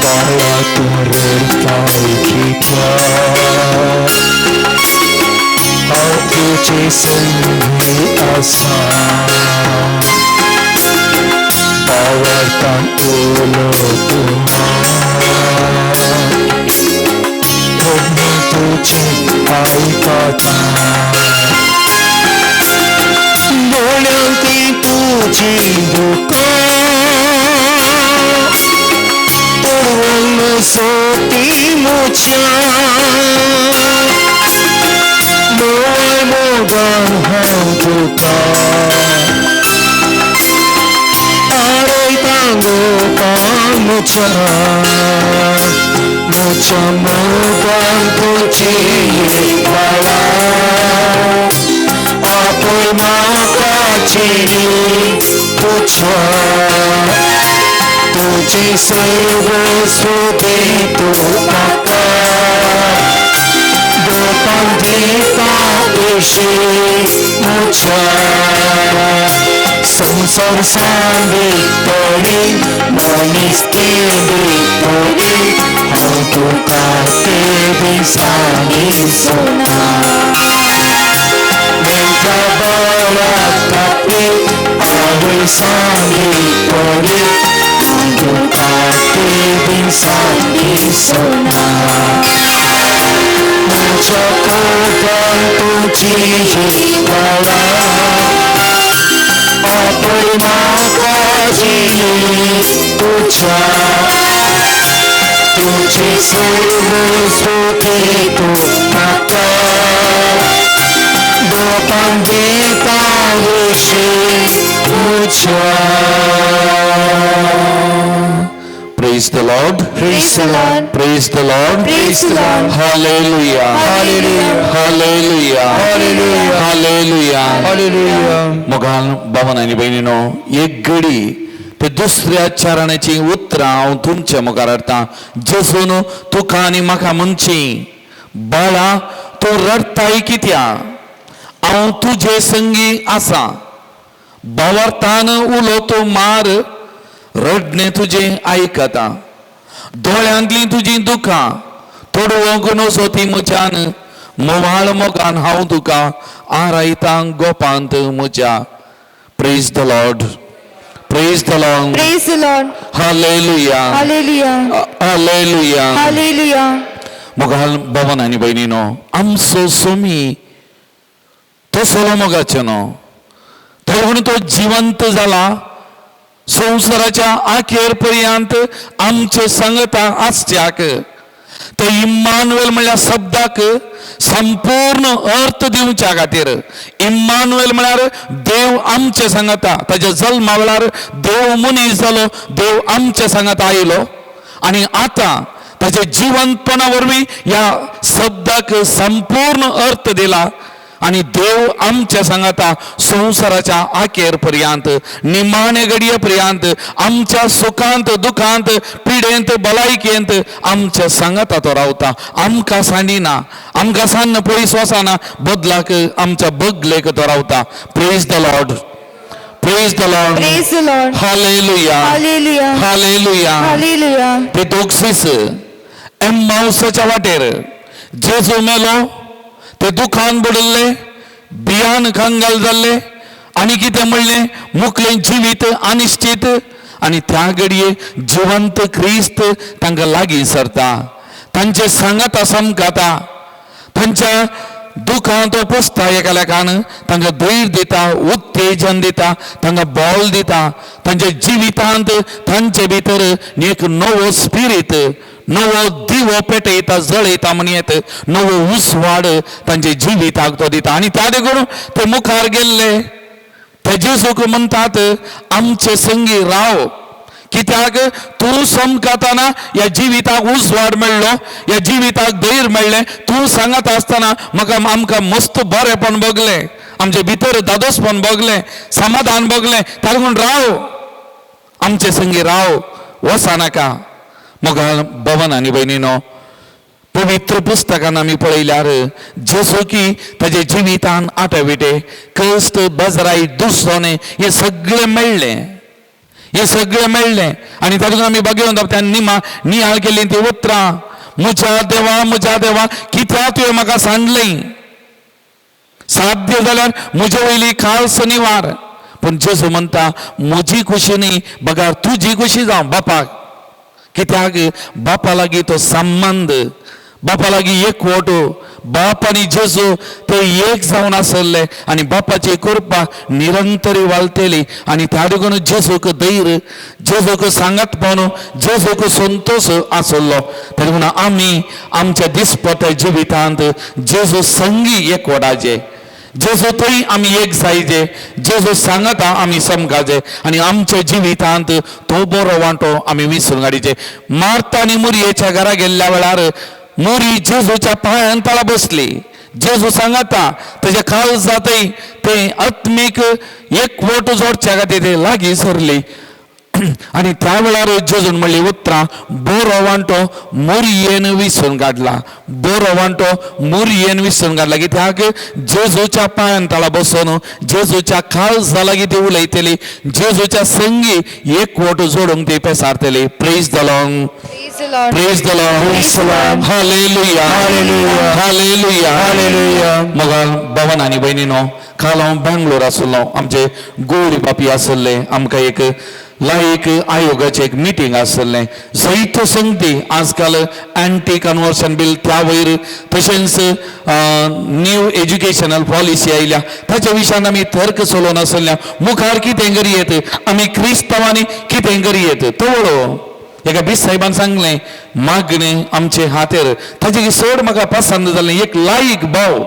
Speaker 1: बाळा तूं रडताय कित्याक हांव तुजे संगी आसा पावरतान उलोवपा धन्य तुजे आयकता दोळ्यांत ती तुजी दुकां पळोवन सोटी म्हज्या मोय मोगान हांव तुका मुझा मोगान तुझी बाळा आपय म्हाकाची तुझ्या तुझे सर्वस्व दितो म्हाका बोटान दिता येशू म्हज्या संसार सांगितली मनीस केली हांव तुका केदी सांगिसोना नेमक्या बाळाक आपली आवय सांगितली हांव तुका केदी सांगिसोना म्हज्या पोटान तुजी बाळा आपय म्हाकाची तुझ्या तुझे सर्वस्व दितो म्हाका बोटान दिता येशू म्हज्या
Speaker 2: Praise the Lord.
Speaker 1: Praise the Lord.
Speaker 2: Praise the Lord.
Speaker 1: Praise the Lord.
Speaker 2: Hallelujah.
Speaker 1: Hallelujah.
Speaker 2: Hallelujah.
Speaker 1: Hallelujah.
Speaker 2: Hallelujah.
Speaker 1: Hallelujah.
Speaker 2: मोगाल भावन आनी भयणीनो एक घडी ते दुसऱ्या चारणाची उतरां हांव तुमच्या मुखार हाडटां जेसून तुका आनी म्हाका म्हणची बाळा तूं रडताय कित्याक हांव तुजे संगी आसा भावार्थान उलो तूं मार रडणे तुजे आयकता दोळ्यांतली तुजी दुखां तोडवंक नसो ती म्हज्यान मोवाळ मोगान हांव तुका आरायतां गोपांत म्हज्या praise the Lord praise the Lord
Speaker 1: Praise the Lord.
Speaker 2: Hallelujah
Speaker 1: Hallelujah.
Speaker 2: Hallelujah
Speaker 1: Hallelujah.
Speaker 2: मोगाल भवन आनी भयणीनो आमचो सोमी तो सोलो मोगाचो न्हू तो म्हणून तो जिवंत जाला संवसाराच्या अखेर पर्यंत आमचे संगता आसच्याक ते इम्मानुएल म्हणल्या शब्दाक संपूर्ण अर्थ दिवच्या खातीर इम्मानुएल म्हळ्यार देव आमचे सांगता ताच्या जल्मा वेळार देव मनीस जालो देव आमचे सांगता आयलो आणि आता ताच्या जिवंतपणा वरवीं ह्या शब्दाक संपूर्ण अर्थ दिला आणि देव आमच्या सांगता संवसाराच्या अखेर पर्यंत निमाणे घडये पर्यंत आमच्या सुखांत दुखांत पिडेंत भलायकेंत आमच्या सांगता तो रावता आमकां सांडिना आमकां सान्न पयस वचना बदलाक आमच्या बगलेक तो रावता praise the Lord praise the Lord
Speaker 3: Praise the Lord.
Speaker 2: Hallelujah
Speaker 3: Hallelujah.
Speaker 2: Hallelujah
Speaker 3: Hallelujah.
Speaker 2: ते दोगसीस एम्माउसाच्या वाटेर जेजू मेलो ते दुखान बुडल्ले बियान कंगाल जाल्ले आनी कितें म्हणलें मुखलें जिवीत अनिश्चित आनी त्या घडये जिवंत क्रिस्त तांकां लागीं सरता तांचे सांगता समकता तांच्या दुखांत पसता एका लेखान तांकां धैर्य दिता उत्तेजन दिता तांकां बॉल दिता तांच्या जिवितांत तांचे भितर एक नवो स्पिरीट नवो दिवो पेटयता जळयता म्हणयेत नवो उसवाड तांचे जिविताक तो दिता आनी त्या देखून ते मुखार गेल्ले ते जेजूक म्हणटात आमचे संगी राव कित्याक तूं समकताना ह्या जिविताक उसवाड मेळ्ळो ह्या जिविताक धैर्य मेळ्ळें तूं सांगत आसतना म्हाका आमकां मस्त बरेपण भोगलें आमचे भितर दादोसपण भोगलें समाधान भोगलें ताका लागून राव आमचे संगी राव वचनाका मोगाळ भवन आनी भयणीनो पवित्र पुस्तकान आमी पळयल्यार जेजू की ताचे जिवितान आटविटे कश्ट बेजाराई दुसोने हे सगळें मेळ्ळें हे सगळें मेळ्ळें आनी तातूंत आमी बघून निमा नियाळ केली ती उतरां म्हज्या देवा कित्याक तुवें म्हाका सांडलें साध्य जाल्यार म्हजे वयली खास निवार पूण जेजू म्हणटा म्हजी खुशी न्ही बगार तुजी खुशी जावं बापाक कित्याक बापा लागीं तो संबंद बापा लागीं एकवटो बाप आनी जेजू ते एक जावन आसले आनी बापाची कृपा निरंतरी वालतेली आनी त्या देखून जेजूक धैर्य जेजूक सांगतपण जेजूक संतोष आसलो त्या देखून आमी आमच्या दिसपट्या जिवितांत जेजू संगी एकवटाचे जेजू थंय आमी एक जायचे जेजू सांगता आमी समकाचे आनी आमच्या जिवितांत तो बरो वांटो आमी विसरून काडीचे मार्ता आनी मुरयेच्या घरा गेल्ल्या वेळार मुरी जेजूच्या पांयान ताळा बसली जेजू सांगता तेजे खाल जातय ते आत्मीक एकवट जोडच्या खातीर ते लागीं सरली आनी त्या वेळार जेजून म्हणली उतरां बरो वांटो मुरयेन विसरून काडला बरो वांटो मुरयेन विसरून काडला कित्याक जेजूच्या पांयान ताळा बसून जेजूच्या खालसा लागीं ती उलयतली जेजूच्या संगी एकवट जोडूंक ती पेसारतली praise the Lord
Speaker 3: Praise the Lord.
Speaker 2: Praise the Lord hallelujah hallelujah hallelujah मोगाळ भवन आनी भयणीनो काल हांव बेंगलोर आसलो आमचे गोरी बापी आसले आमकां एक लायक आयोगाचे एक मिटींग आसलें जायत्यो संगती आजकाल एंटी कन्वर्शन बिल त्या वयर तशेंच न्यू एज्युकेशनल पॉलिसी आयल्या ताच्या विशयान आमी तर्क चलोवन आसल्या मुखार कितें करियेत आमी क्रिस्तांवांनी कितें करियेत तवळो एका बीस साहेबान सांगलें मागणें आमचे हातेर ताचे चड म्हाका पसंद जालें एक लायक भाव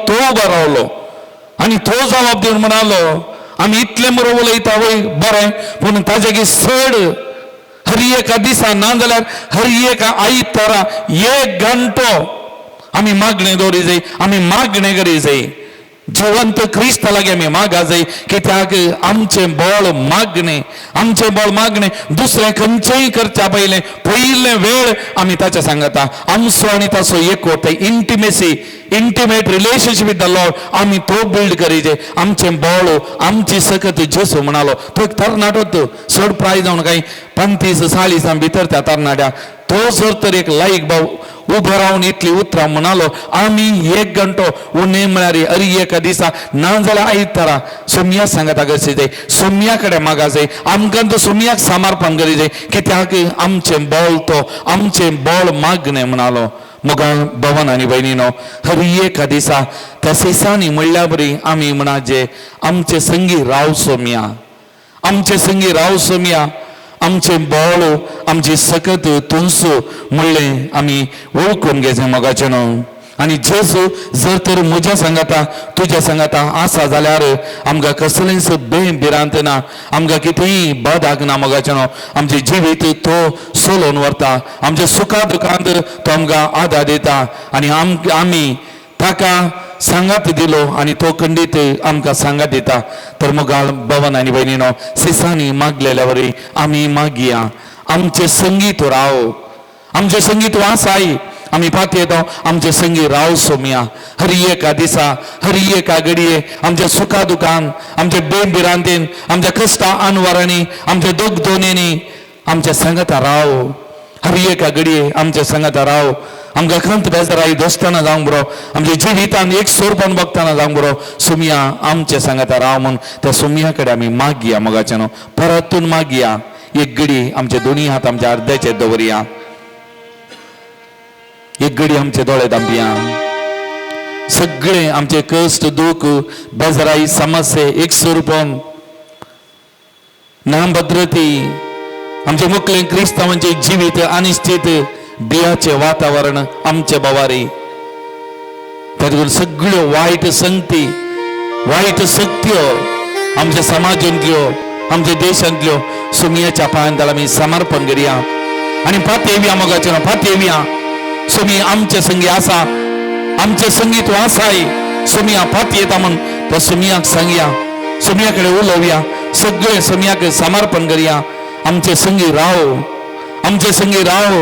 Speaker 2: तो उबो रावलो आनी तो जबाब दिवन म्हणालो आमी इतले बरो उलयता वय बरें पूण ताचे चड हर एका दिसा ना जाल्यार हर एका आयतारा 1 घंटो आमी मागणें दवरी जाय आमी मागणें करी जाय जिवंत क्रिस्त लागीं आमी मागा जाय कित्याक आमचें बळ मागणें दुसरें खंयचेंय करच्या पयलें वेळ आमी ताच्या सांगता आमचो आनी ताचो एकवट intimate relationship with the Lord आमी तो बिल्ड करीचे आमचें बळ आमची सकत जेजू म्हणालो तो एक तरणाटो चड प्राय जावन कांय 35-40 भितर त्या तरणाट्या तो जर तर एक लायक भाव उबो रावन इतली उतरां म्हणालो आमी 1 घंटो उणे म्हळ्यार अरे एका दिसा ना जाल्यार आयतारा सोमया सांगता कशी जाय सोमया कडेन मागा जाय आमकां तो सोमयाक समर्पण करी जाय कित्याक आमचें बळ मागणें म्हणालो मोगाळ भवन आनी भयणीनो हर एका दिसा त्या सेसांनी म्हणल्या बरी आमी म्हणाजे आमचे संगी राव सोमया आमचे संगी राव सोमिया आमचे बोवाळो आमची सकत तुळसो म्हणलें आमी वळखून घेचें मोगाचें न्हू आनी जेजू जर तर म्हज्या सांगाता तुज्या सांगाता आसा जाल्यार आमकां कसलेंच बेभिरांत ना आमकां कितेंय बदाक ना मोगाचें न्हू आमचें जिवीत तो सोलोवन व्हरता आमच्या सुखा दुखांत तो आमकां आदार दिता आनी आमी ताका सांगात दिलो आनी तो खंडीत आमकां सांगात दिता तर मोगाळ भवन आनी भयणीनो सिसांनी मागलेल्या वरी आमी मागया आमचे संगी तूं राव आमचे संगी तूं आसाय आमी पाती येतो आमचे संगी राव सोमिया हर एका दिसा हर एका घडये आमच्या सुखा दुखान आमच्या बेभिरांतीन आमच्या कश्टा अनवरांनी आमच्या दूख दोनेनी आमच्या संगता राव हर एका घडये आमच्या संगता राव आमकां खंत बेजाराई दोस्ताना जावंक बरो आमच्या जिवितान एक स्वरूपान बघताना जावंक बरो सुमिया आमच्या सांगाता राव म्हूण त्या सुमिया कडेन आमी मागया मोगाचें न्हू परतून मागया एक घडी आमचे दोनी हात आमच्या अर्द्याचे दवरया एक घडी आमचे दोळे धांपया सगळे आमचे कश्ट दूख बेजाराई समस्या एक स्वरूपान नामभद्रती आमचे मुखले क्रिस्तांवांचे जिवीत अनिश्चित बियाचे वातावरण आमचे बवारी तातूंत सगळ्यो वायट संगती वायट शक्त्यो आमच्या समाजांतल्यो आमच्या देशांतल्यो सुमियाच्या पांयां आमी समर्पण करया आनी पात येवया मोगाचें पात येवया सुमी आमचे संगी आसा आमचे संगी तूं आसाय सुमिया पात येता म्हण त्या सुमियाक सांगया सुमिया कडेन उलोवया सगळे सुमियाक समर्पण करया आमचे संगी राव आमचे संगी राव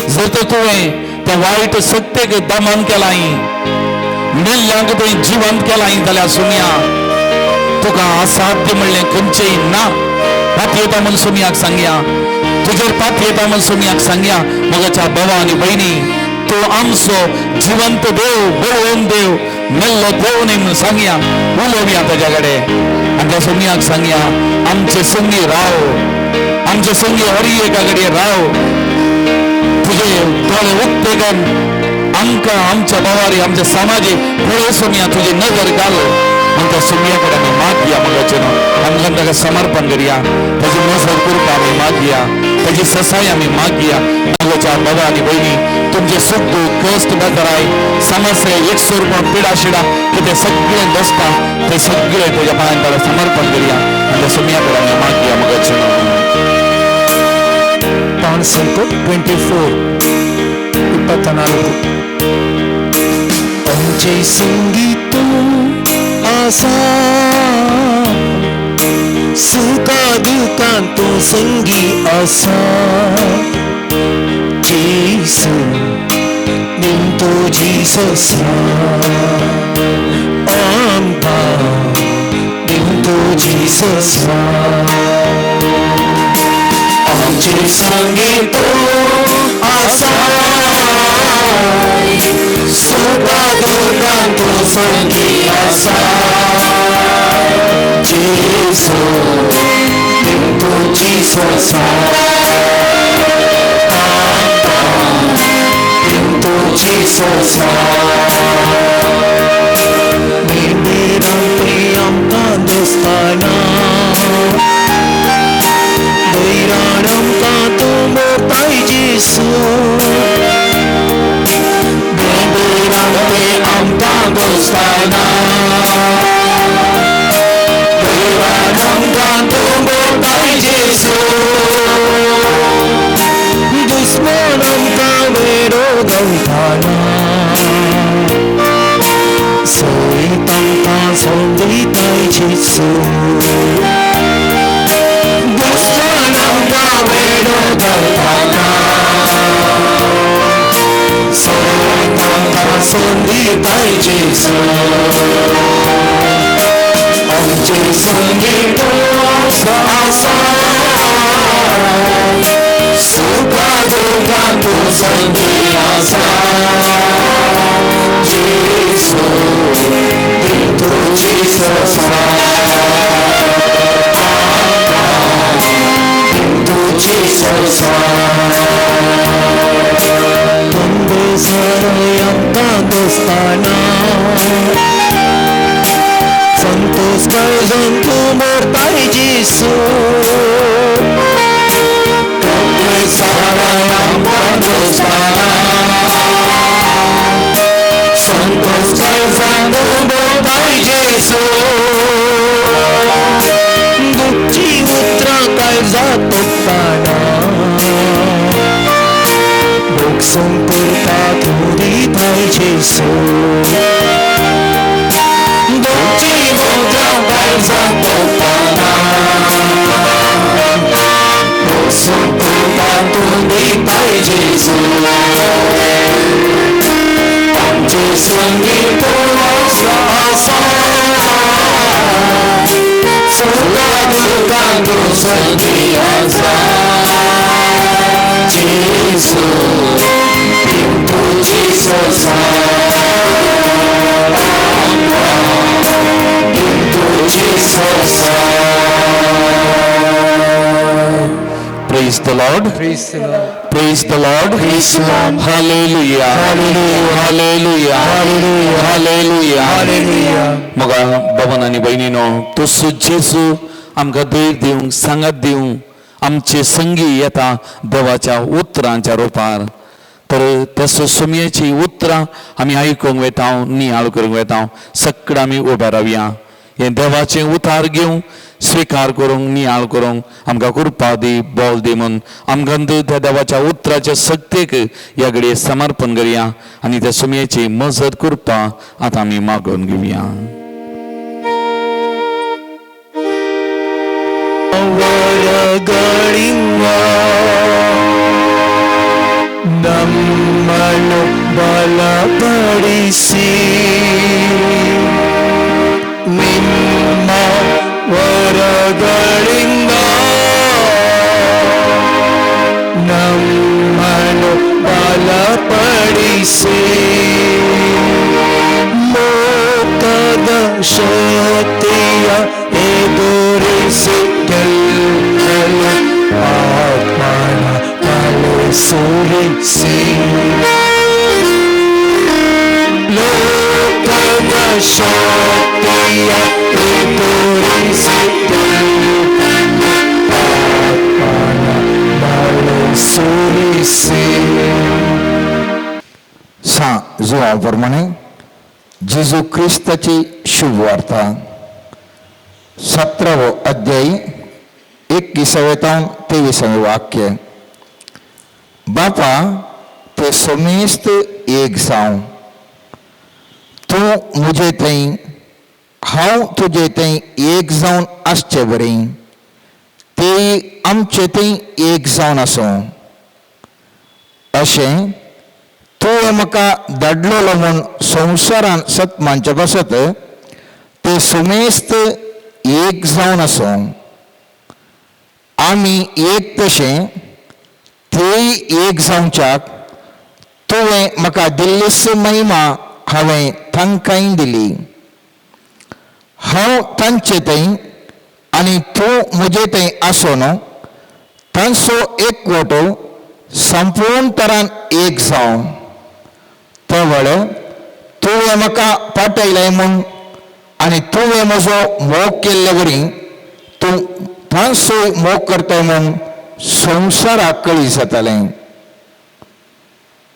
Speaker 2: जर तर तुवें त्या वायट सत्तेक दमन केलाय मेल्ल्यांक तुवें जिवंत केलाय जाल्यार सुमिया तुका असाध्य म्हणलें खंयचेंय ना पात येता म्हण सुमियाक सांगया तुजेर पात येता म्हण सुमियाक सांगया मोगाच्या भावा आनी भयणी तूं आमचो जिवंत देव बळवून देव मेल्लो देव न्ही म्हण सांगया उलोवया ताच्या कडेन आनी त्या सुमियाक सांगया आमचे संगी राव आमचे संगी हर एका घडये राव तुझे दोळे उक्ते कर आमकां आमच्या भावारी आमच्या समाजी पळय सुमिया तुजी नजर घाल म्हण त्या सुमिया कडेन आमी मागया मोगाचें न्हू आमकां ताका समर्पण करया ताची नजर कृपा आमी मागया ताची ससाय आमी मागया मोगाच्या भावा आनी भयणी तुमचे सुख दूख कश्ट बेजाराय समस्या एक स्वरूपान पिडा शिडा ते सगळे दसता ते सगळे तुज्या पांयां समर्पण करया आनी त्या सुमिया कडेन आमी मागया मोगाचें न्हू
Speaker 1: Santo 24 Anjay Singito Asa Suka dukan tu sangi asa Jesus Ninto Jesus Amba Ninto Jesus Anjay Singito Asa Suka dukan tu sangi asa Jesus, into Jesus, into Jesus. Bibirang priyam kandustana, Bairanam katumurtai Jesus. Bibirang priyam kandustana. Dusmanam kamero gantana Soitam ka sonditai jitsu Dusmanam kamero gantana Soitam ka sonditai jitsu Anjay Singito Asa Suka dukan tu sangi asa Jesus Into Jesus Into Jesus Donde sarayam kandustana Santos kazan tu mortai Jesus संपुरता तुरी पाहिजे सो दोची मोठा पाहिजा पोताना संपुरता तुरी पाहिजे सो आमचे संगीत सुखा दुःखा तो संगीयाचा Jesu, pintu Jesus, pintu Jesus.
Speaker 2: Praise the Lord.
Speaker 1: Praise the Lord.
Speaker 2: Praise the Lord.
Speaker 1: Praise the Lord.
Speaker 2: Hallelujah.
Speaker 1: Hallelujah.
Speaker 2: Hallelujah.
Speaker 1: Hallelujah.
Speaker 2: Hallelujah.
Speaker 1: Hallelujah.
Speaker 2: मग बाबान आणि बहिणीनो तो जेसू आमकां धैर्य दिवंक सांगत दिवंक आमचे संगी येता देवाच्या उतरांच्या रुपार तर त्या सुमयेची उतरां आमी आयकूंक वेता नियाळ करूंक वेता सगळें आमी उबे रावया हे देवाचे उतार घेवंक स्विकार करूंक नियाळ करूंक आमकां कृपा दी बोल दी म्हणून आमकां त्या देवाच्या उतराच्या सक्तेक ह्या घडये समर्पण करया आनी त्या सुमयेची मजत कृपा आतां आमी मागून घेवया
Speaker 1: ವರಗಳಿಂಗ ನಮ್ಮನ್ನು ಬಲಪಡಿಸಿ ನಿಮ್ಮ ವರಗಳಿಂದ ನಮ್ಮನ್ನು ಬಲಪಡಿಸಿ ಲೋಕದ ಶಕ್ತಿಯ ಎದುರಿಸಿ ಗೆಲ್ಲಲು ಆತ್ಮನ ಬಲ ಸುರಿಸಿ ಲೋಕದ ಶಕ್ತಿಯ ಎದುರಿಸಿ ಗೆಲ್ಲಲು ಆತ್ಮನ ಬಲ ಸುರಿಸಿ
Speaker 4: प्रमाणे जेजू ख्रिस्ताची शुभ वार्ता 17 अध्याय 21 ते 23 वाक्य बापा ते सोमेस्त एक जावं तूं मुजे थंय हांव तुजे थंय एक जावन आसचें बरें ते आमचे थंय एक जावन आसूं अशें तुवें म्हाका धाडलोलो म्हूण संवसारान सत्मानचे बसत ते सुमेस्त एक जावन आसूं आमी एक तशें तेय एक जावच्याक तुवें म्हाका दिल्लीस महिमा हांवें तांकांय दिली हांव तांचे थंय आनी तूं म्हजे थंय आसून तांचो एकवटो संपूर्ण तरान एक जावं त्या वेळेर तुवें म्हाका पाठयलें म्हूण आनी तुवें म्हजो मोग केल्ले वरी तूं तांचोय मोग करता म्हूण संवसाराक कळीत जातालें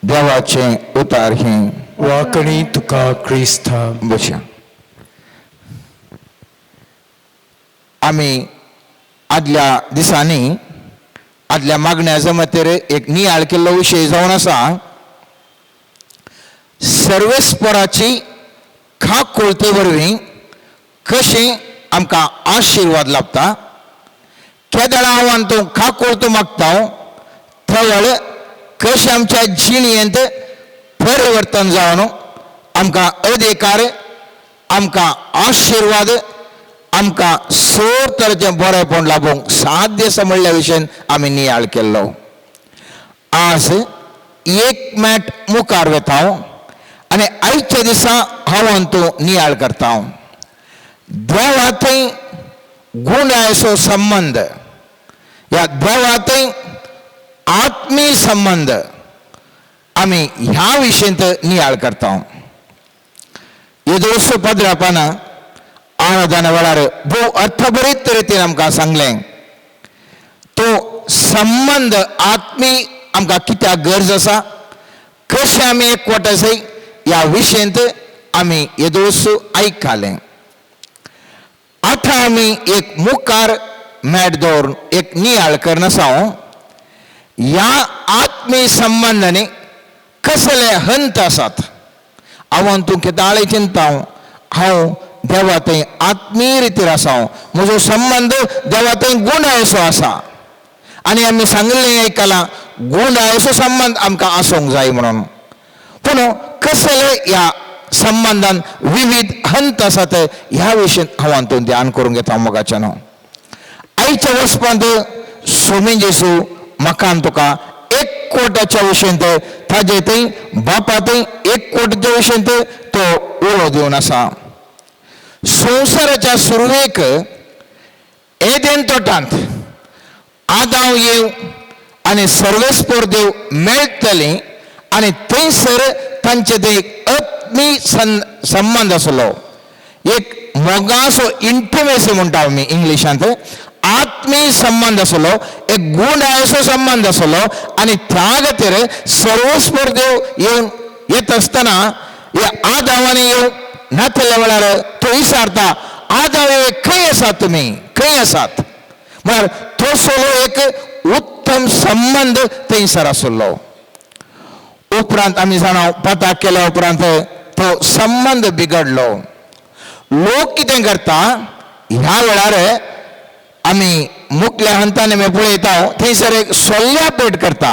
Speaker 4: देवाचें उतार हें
Speaker 1: वाकणी तुका क्रिस्ता
Speaker 4: बशा आमी आदल्या दिसांनी आदल्या मागण्या जमतेर एक नियाळ केल्लो विशय जावन आसा सर्वेस्पराची खाक कोळते वरवीं कशें आमकां आशिर्वाद लाभता केदळा हांव तूं खाक कोळतो मागता त्या वेळेर कशें आमच्या जिणयेंत परिवर्तन जावन आमकां अधिकार आमकां आशिर्वाद आमकां सोर तरेचें बरेंपण लाभूंक साध्य आसा म्हणल्या विशयान आमी नियाळ केल्लो आज एक मॅट मुखार वेता आनी आयच्या दिसा हांव तूं नियाळ करता देवाथंय गुण्याचो संबंध ह्या देवाथंय आत्मीय संबंध आमी ह्या विशयंत नियाळ करता येदोस पदरापाना आराधना वेळार भोव अर्थभरीत रितीन आमकां सांगलें तो संबंध आत्मीय आमकां कित्याक गरज आसा कशें आमी एकवट आसाय ह्या विशयंत आमी येदोस आयकलें आतां आमी एक मुखार मॅट दवरून एक नियाळ करन आसा ह्या आत्मीय संबंधांनी कसले हंत आसात हांव तूं केताळे चिंताव हांव देवा थंय आत्मीय रितीर आसां म्हजो संबंद देवा थंय गुणायसो आसा आनी आमी सांगिल्लें आयकलां गुणायसो संबंद आमकां आसूंक जाय म्हणून पूण कसले ह्या संबंधान विविध हंत आसात ह्या विशीं हांव हातूंत ध्यान करूंक येता मोगाच्यान आयच्या वचपांत स्वामी जेजू म्हाका आनी तुका एकवटाच्या विशयंत ताजे थंय बापा थंय एकवटाच्या विशयंत तो उलो दिवन आसा संवसाराच्या सुरवेक एदेन तोटांत आदाव येव आनी सर्वेस्पर देव मेळटलीं आनी थंयसर तांचे थंय आत्मीय संबंद आसलो एक मोगाचो इंटिमेसी म्हणटा आमी इंग्लिशांत आत्मीय संबंद आसलो एक गुणायसो संबंद आसलो आनी त्या खातीर सर्वस्पर देव येवन येत आसतना हे आदावांनी येवन नातल्या वेळार तो विचारता आदाव खंय आसात तुमी खंय आसात म्हळ्यार तसलो एक उत्तम संबंद थंयसर आसलो उपरांत आमी जाणा पता केल्या उपरांत तो संबंद बिगडलो लोक कितें करता ह्या वेळार आमी मुखल्या हंतान आमी पळयता थंयसर एक सोल्ल्या पेट करता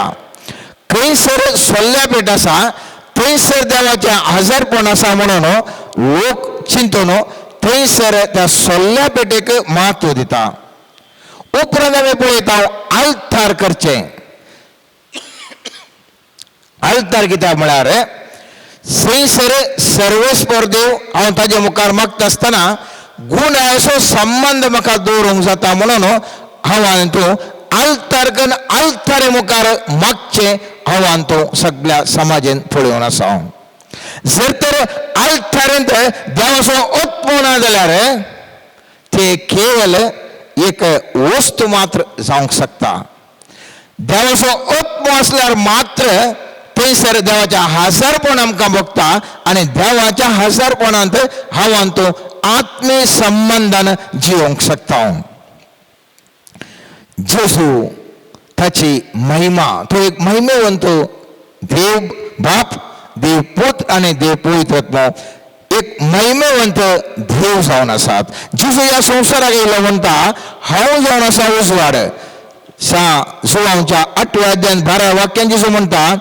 Speaker 4: खंयसर सोल्ल्या पेट आसा थंयसर देवाचें हजरपण आसा म्हणून लोक चिंतून थंयसर त्या सोल्ल्या पेटेक म्हत्व दिता उपरांत आमी पळयता आल्तार करचें आल्तार कित्याक म्हळ्यार थंयसर सर्वेस्पर देव हांव ताजे मुखार मागता आसतना गुणायसो संबंद म्हाका दवरूंक जाता म्हणून हांव आनी तूं आल्तारकन आल्तारे मुखार मागचें हांव आनी तूं सगळ्या समाजेन पळोवन आसा जर तर आल्तारेंत देवाचो ओप्पो ना जाल्यार ते केवल एक वस्तू मात्र जावंक शकता देवाचो ओप्पो आसल्यार मात्र थंयसर देवाच्या हजरपण आमकां भोगता आनी देवाच्या हजरपणांत हांव आनी तूं आत्मीय संबंधान जिवंक शकता जेजू ताची महिमा तो एक महिमेवंत देव बाप देव पुत्र आनी देव पवित्र आत्मा एक महिमेवंत देव जावन आसात जेजू ह्या संवसाराक येयलो म्हणटा हांव जावन आसा उजवाड सोळाच्या 8व्या अध्यायान 12व्या वाक्यान जेजू म्हणटा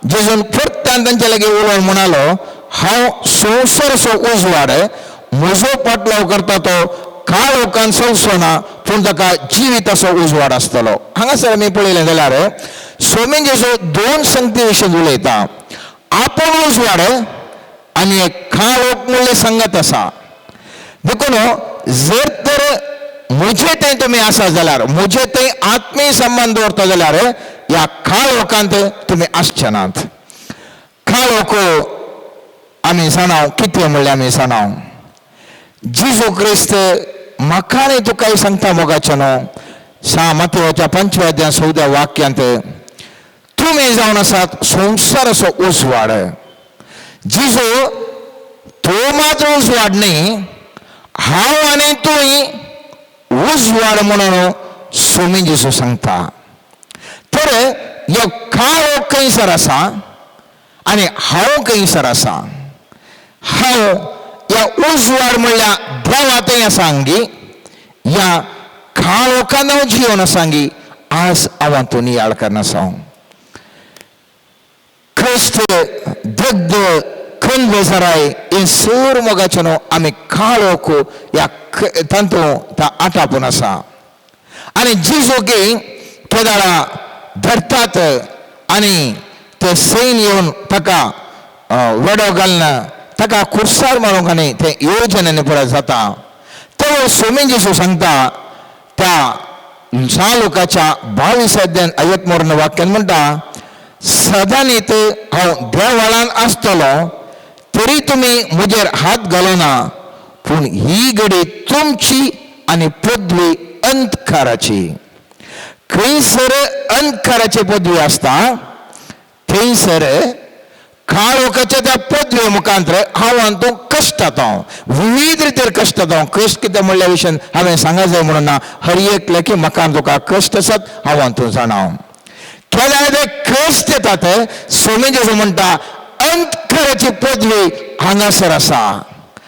Speaker 4: जेजून परतान तांचे लागीं उलोवन म्हणालो हांव संवसाराचो उजवाड म्हजो पाटलाव करता तो काळ लोकांक चलचो पूण ताका जिविताचो उजवाड आसतलो हांगासर आमी पळयलें जाल्यार स्वामी जेजू दोन संगती विशीं उलयता आपूण उजवाड आनी एक काळ लोक म्हणले संगत आसा देखून जर तर म्हजे थंय तुमी आसा जाल्यार म्हजे थंय आत्मीय संबंद दवरता जाल्यार ह्या काळ लोकांत तुमी आसचे नात काळ लोक आमी जाणाव कितें म्हणलें आमी जाणाव जेजू क्रिस्त म्हाका आनी तुकाय सांगता मोगाचें न्हू मातयेच्या 5व्या अध्यायान 14व्या वाक्यांत तुमी जावन आसात संवसाराचो उजवाड जेजू तो मात्र उजवाड न्ही हांव आनी तुय उजवाड म्हणून स्वामी जेजू सांगता तर ह्यो काळ खंयसर आसा आनी हांव खंयसर आसा हांव ह्या उजवाड म्हणल्यार देवा थंय आसा हांगी ह्या काळोखान हांव जिवन आसा हांगी आज हांव तूं नियाळ करना आसा क्रिस्त दग्ध खंड बेजाराय हे सर मोगाचे न्हू आमी काळोख ह्या तांतू त्या आटापून आसा आनी जेजूकी केदारा धरतात आनी ते सैन येवन ताका वेडो घालना ताका खुर्सार मारूंक आनी ते येवजनांनी पुराय जाता तो स्वामी जेजू सांगता त्या लोकाच्या 22 अध्यायान 53 वाक्यान म्हणटा सदांनीत हांव देवाळान आसतलो तरी तुमी म्हजेर हात घालना पूण ही घडी तुमची आनी पदवी अंतकाराची खंयसर अंतकाराची पदवी आसता थंयसर काळोखाच्या त्या पदवे मुखांतर हांव आनी तूं कश्टात विविध रितीर कश्टात कश्ट कितें म्हणल्या विशयान हांवें सांगूंक जाय म्हणून ना हर एकल्या की म्हाका आनी तुका कश्ट आसात हांव आनी तूं जाणाव केल्यार ते क्रिस्त येतात स्वामी जेजू म्हणटा अंतकराची पदवी हांगासर आसा.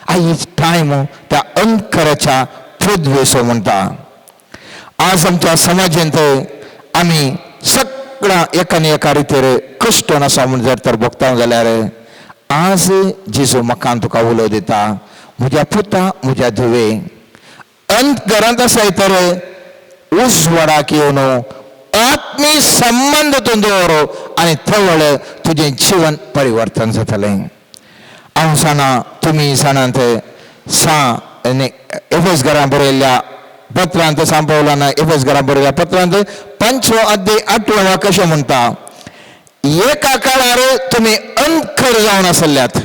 Speaker 4: आय इज टायम त्या अंतकराच्या पदवेचो म्हणटा. आज आमच्या समाजांत आमी सगळ्या एकाने एका रितीर कश्टन आसा म्हूण जर तर बघता जाल्यार आज जेजू म्हाका तुका उलो दिता, म्हज्या पुता म्हज्या धुवे अंतकरांत आसाय तर उजवाडाक येवन आत्मीय संबंध तूं दवरो आनी थंय तुजें जीवन परिवर्तन जातलें. हांव जाणा तुमी जाणात एफेस घरां बरयल्ल्या पत्रांत सांपवलां एफेस घरां बरयल्ल्या पत्रांत 5 अध्याय 8 कशें म्हणटा, एका काळार तुमी अंतखर जावन आसल्यात,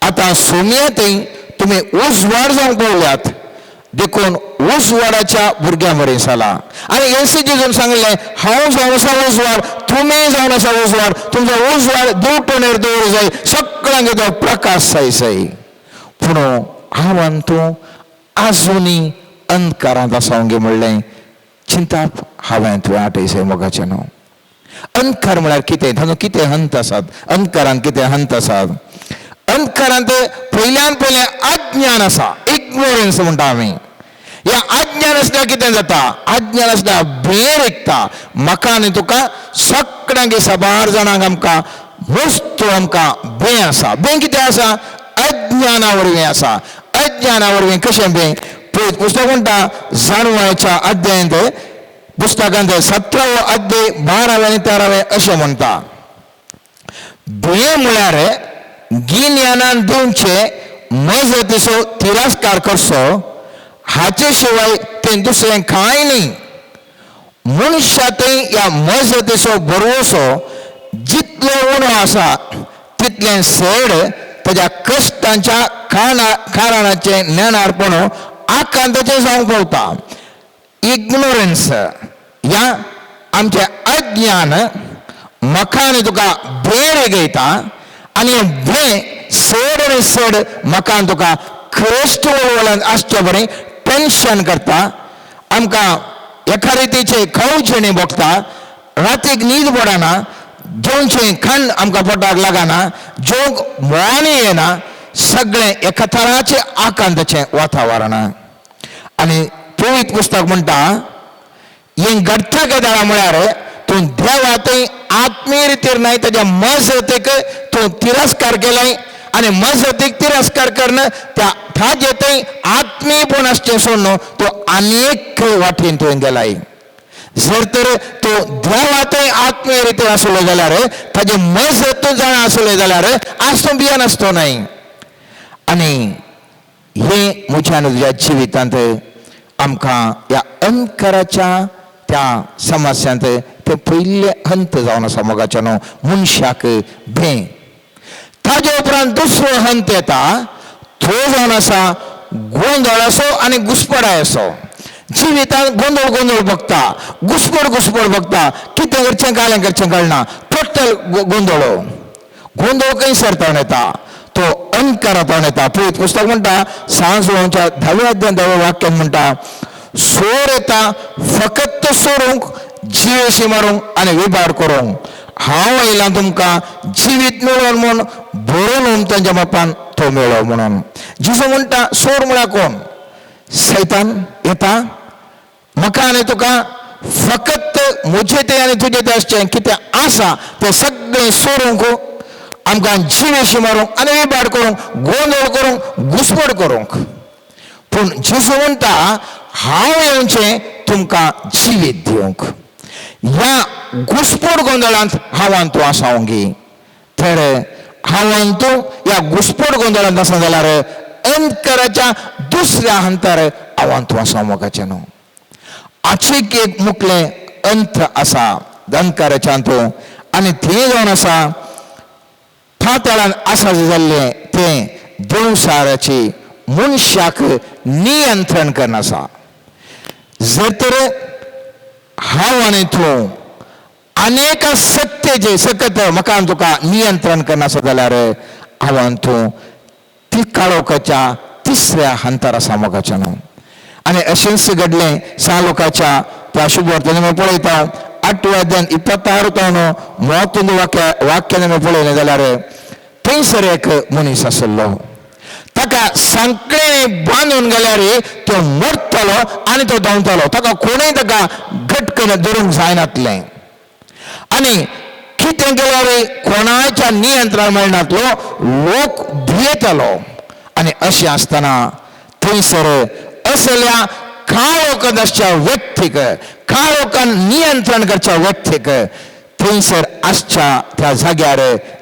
Speaker 4: आतां सोमयेंतय तुमी उजवाड जावंक पावल्यात, देखून उजवाडाच्या भुरग्यां बरें जाला. आनी येशू जेजून सांगलें, हांव जावन आसा उजवाड, तुमी जावन आसा उजवाड, तुमचो उजवाड दिवटोणेर दवर जाय, सगळ्यांक तो प्रकाश जाय. पूण हांव आनी तूं आजुनी अंतकारांत आसांगे म्हणलें, चिंताप हांवें तुवें आटयसय मोगाचें न्हू. अंतकार म्हळ्यार कितें, तातूंत कितें हंत आसात, अंतकारांत कितें हंत आसात. अंतकारांत पयल्यान पयलें अज्ञान आसा, इग्नोरन्स म्हणटा आमी. ह्या अज्ञान आसल्यार कितें जाता, अज्ञान आसल्यार भेर विकता. म्हाका आनी तुका सगळ्यांक साबार जाणांक आमकां वस्तू आमकां भंय आसा. भंय कितें आसा, अज्ञाना वरवीं आसा. अज्ञाना वरवीं कशें भंय, पळय पुस्तक म्हणटा जाणवाच्या अध्यायांत पुस्तकांत 17 अध्याय 12 आनी 13 अशें म्हणटा, भंय म्हळ्यार गिन्यानान दिवचे मजतीचो तिरस्कार करचो, हाचे शिवाय तें दुसरें कांय न्ही. मनशांतय ह्या मजतीचो भरवोसो जितलो उणो आसा तितलें सड ताच्या कश्टांच्या कारणाचें ज्ञानार्पण आकांताचें जावंक पावता. इग्नोरन्स ह्या आमचें अज्ञान म्हाका आनी तुका भेर घेयता, आनी भंय सड आनी सड म्हाका आनी तुका क्रिस्त वळवळ्यांत आसचें बरें टेन्शन करता. आमकां एका रितीचे खंयचें भोगता, रातीक न्हीद पडना, जेवचें खंड आमकां पोटाक लागना, जेवंक मोळांनी येना, सगळें एका तराचें आकांताचें वातावरण. आनी पवित्र पुस्तक म्हणटा, हें घडटा केदाळा म्हळ्यार तूं देवातय आत्मीय रितीर नाय, ताच्या मजतीक तूं तिरस्कार केलाय, आनी मजतीक तिरस्कार करणं त्या ताजेतय आत्मीयपण आसचें सोडून तूं आनीक वाटेन तुवें गेलाय. जर तर तो देवातय आत्मीय रितीर आसलो जाल्यार, ताजे मजत जाणा आसले जाल्यार आज तूं भियेन आसतो नाय. आनी हे म्हज्या तुज्या जिवितांत आमकां ह्या अंतकाराच्या त्या समस्यांत ते पयले हंत जावन आसा मोगाचें न्हू, मनशाक भें. ताजे उपरांत दुसरो हंत येता, तो जावन आसा गोंदळ असो आनी घुसपडाय असो. जिवितांत गोंदळ बघता, घुसपड बघता, कितें करचें कालें करचें कळना, टोटल गोंदळ खंय सरतावन येता, तो अंतकारांतल्यान येता. पळयत पुस्तक म्हणटा सांजोळच्या 10व्या अध्यायान 10वें वाक्यान म्हणटा, सोर येता फकत सोरूंक, जिवेशी मारूंक आनी विबाड करूंक. हांव आयलां तुमकां जिवीत मेळोवन म्हूण, भरून तांच्या बापान तो मेळो म्हणून. जेजू म्हणटा सोर म्हळ्यार कोण, सैतान येता म्हाका आनी तुका फकत म्हजे ते आनी तुजे ते आसचें कितें आसा तें सगळें सोरूंक, आमकां जिवेशी मारूंक आनी विबाड करूंक, गोंदळ करूंक, घुसपड करूंक. पूण जेजू म्हणटा हांव येवचें तुमकां जिवीत दिवंक. ह्या घुसपड गोंदळांत हांव आनी तूं आसावंगी. तर हांव आनी तूं ह्या घुसपड गोंदळांत आसा जाल्यार अंतकाराच्या दुसऱ्या हंतार हांव आनी तूं आसाव मोगाचें न्हू. आचीक एक मुखलें अंत आसा अंतकाराच्या अंतू, आनी थंय जावन आसा फातरान आसा जाल्लें तें देवसाराची मनशाक नियंत्रण करना आसा. जर तर हांव आनी तूं अनेक सत्तेचे सकत म्हाका आनी तुका नियंत्रण करना आसा जाल्यार हांव आनी तूं ती काळोखाच्या तिसऱ्या हंतार आसा मोगाचें न्हू. आनी अशेंच घडलें 6 लोकांच्या त्या शुभ वार्तेन पळयता 8वे अध्याय 26 तावन 31 वाक्यान आमी पळयलें जाल्यार थंयसर एक मनीस आसलो, ताका सांकळेन बांदून गेल्यार तो मरतलो आनी तो धांवतलो, ताका कोणूय ताका घटकन धरूंक जायनातलें. आनी कितें केल्यार कोणाच्या नियंत्रण मेळनातलो, लोक भियेतलो. आनी अशें आसतना थंयसर असल्या काळोखाच्या व्यक्तीक, काळोखान नियंत्रण करच्या व्यक्तीक थंयसर आसच्या त्या जाग्यार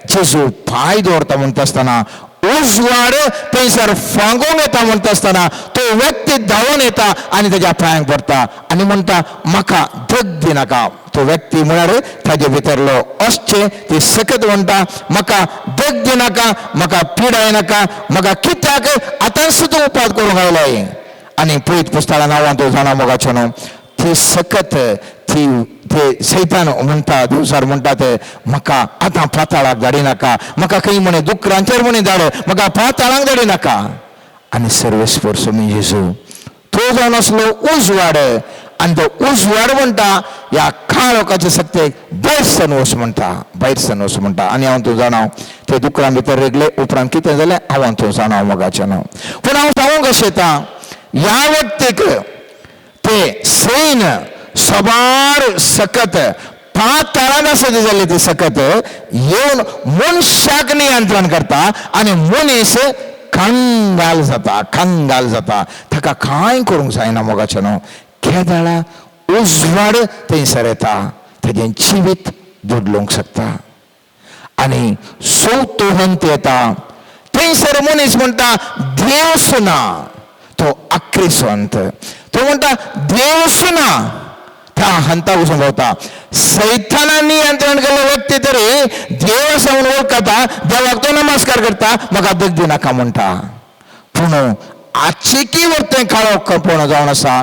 Speaker 4: जेजू पांय दवरता म्हणटा आसतना, उजवाड थंयसर फांगूंक येता म्हणटा आसतना तो व्यक्ती धांवून येता आनी ताच्या पांयांक पडटा आनी म्हणटा, म्हाका दग दिनाका. तो व्यक्ती म्हळ्यार ताजे भितरलो असचे ती सकत म्हणटा, म्हाका दग दिनाका, म्हाका पिडाय नाका, म्हाका कित्याक आतां सुद्दां उपाद करूंक आयलाय. आनी पळयत पुस्तकां नांवान तो जाणा मोगाचो न्हू, ती सकत ती ते सैतान म्हणटा, दिवसार म्हणटात, म्हाका आतां पाताळाक धाडी नाका, म्हाका खंय म्हणे दुकरांचेर म्हणे धाड, म्हाका पाताळाक धाडी नाका. आनी सर्वेस्पर स्वामी जेजू तो जावन असलो उजवाड, आनी तो उजवाड म्हणटा ह्या काळोखाचे सक्तेक भायर सर वच म्हणटा, भायर सर वच म्हणटा. आनी हांव तूं जाणाव ते दुकरां भितर रेगले उपरांत कितें जालें हांव तूं जाणाव मोगाचें न्हू. पूण हांव सांगूंक अशें येता, ह्या व्यक्तीक ते सैन सबार सकत पाताळान आसत जाली ती सकत येवन मनशाक नियंत्रण करता आनी मनीस कंगाल जाता, कंगाल जाता. ताका कांय करूंक जायना मोगाचें न्हू. केदाळा उजवाड थंयसर येता, ताजें जिवीत बदलूंक शकता. आनी सवतो हंत येता, थंयसर मनीस म्हणटा देव सुना, तो आखरी संत. तो म्हणटा देव सुना, त्या हंता वचून भोंवता. सैतानान नियंत्रण केल्लो व्यक्ती तरी देव आसा म्हणून वळखता, देवाक तो नमस्कार करता, म्हाका दग दिनाका म्हणटा. पूण आजची वर्तें काळोखपण जावन आसा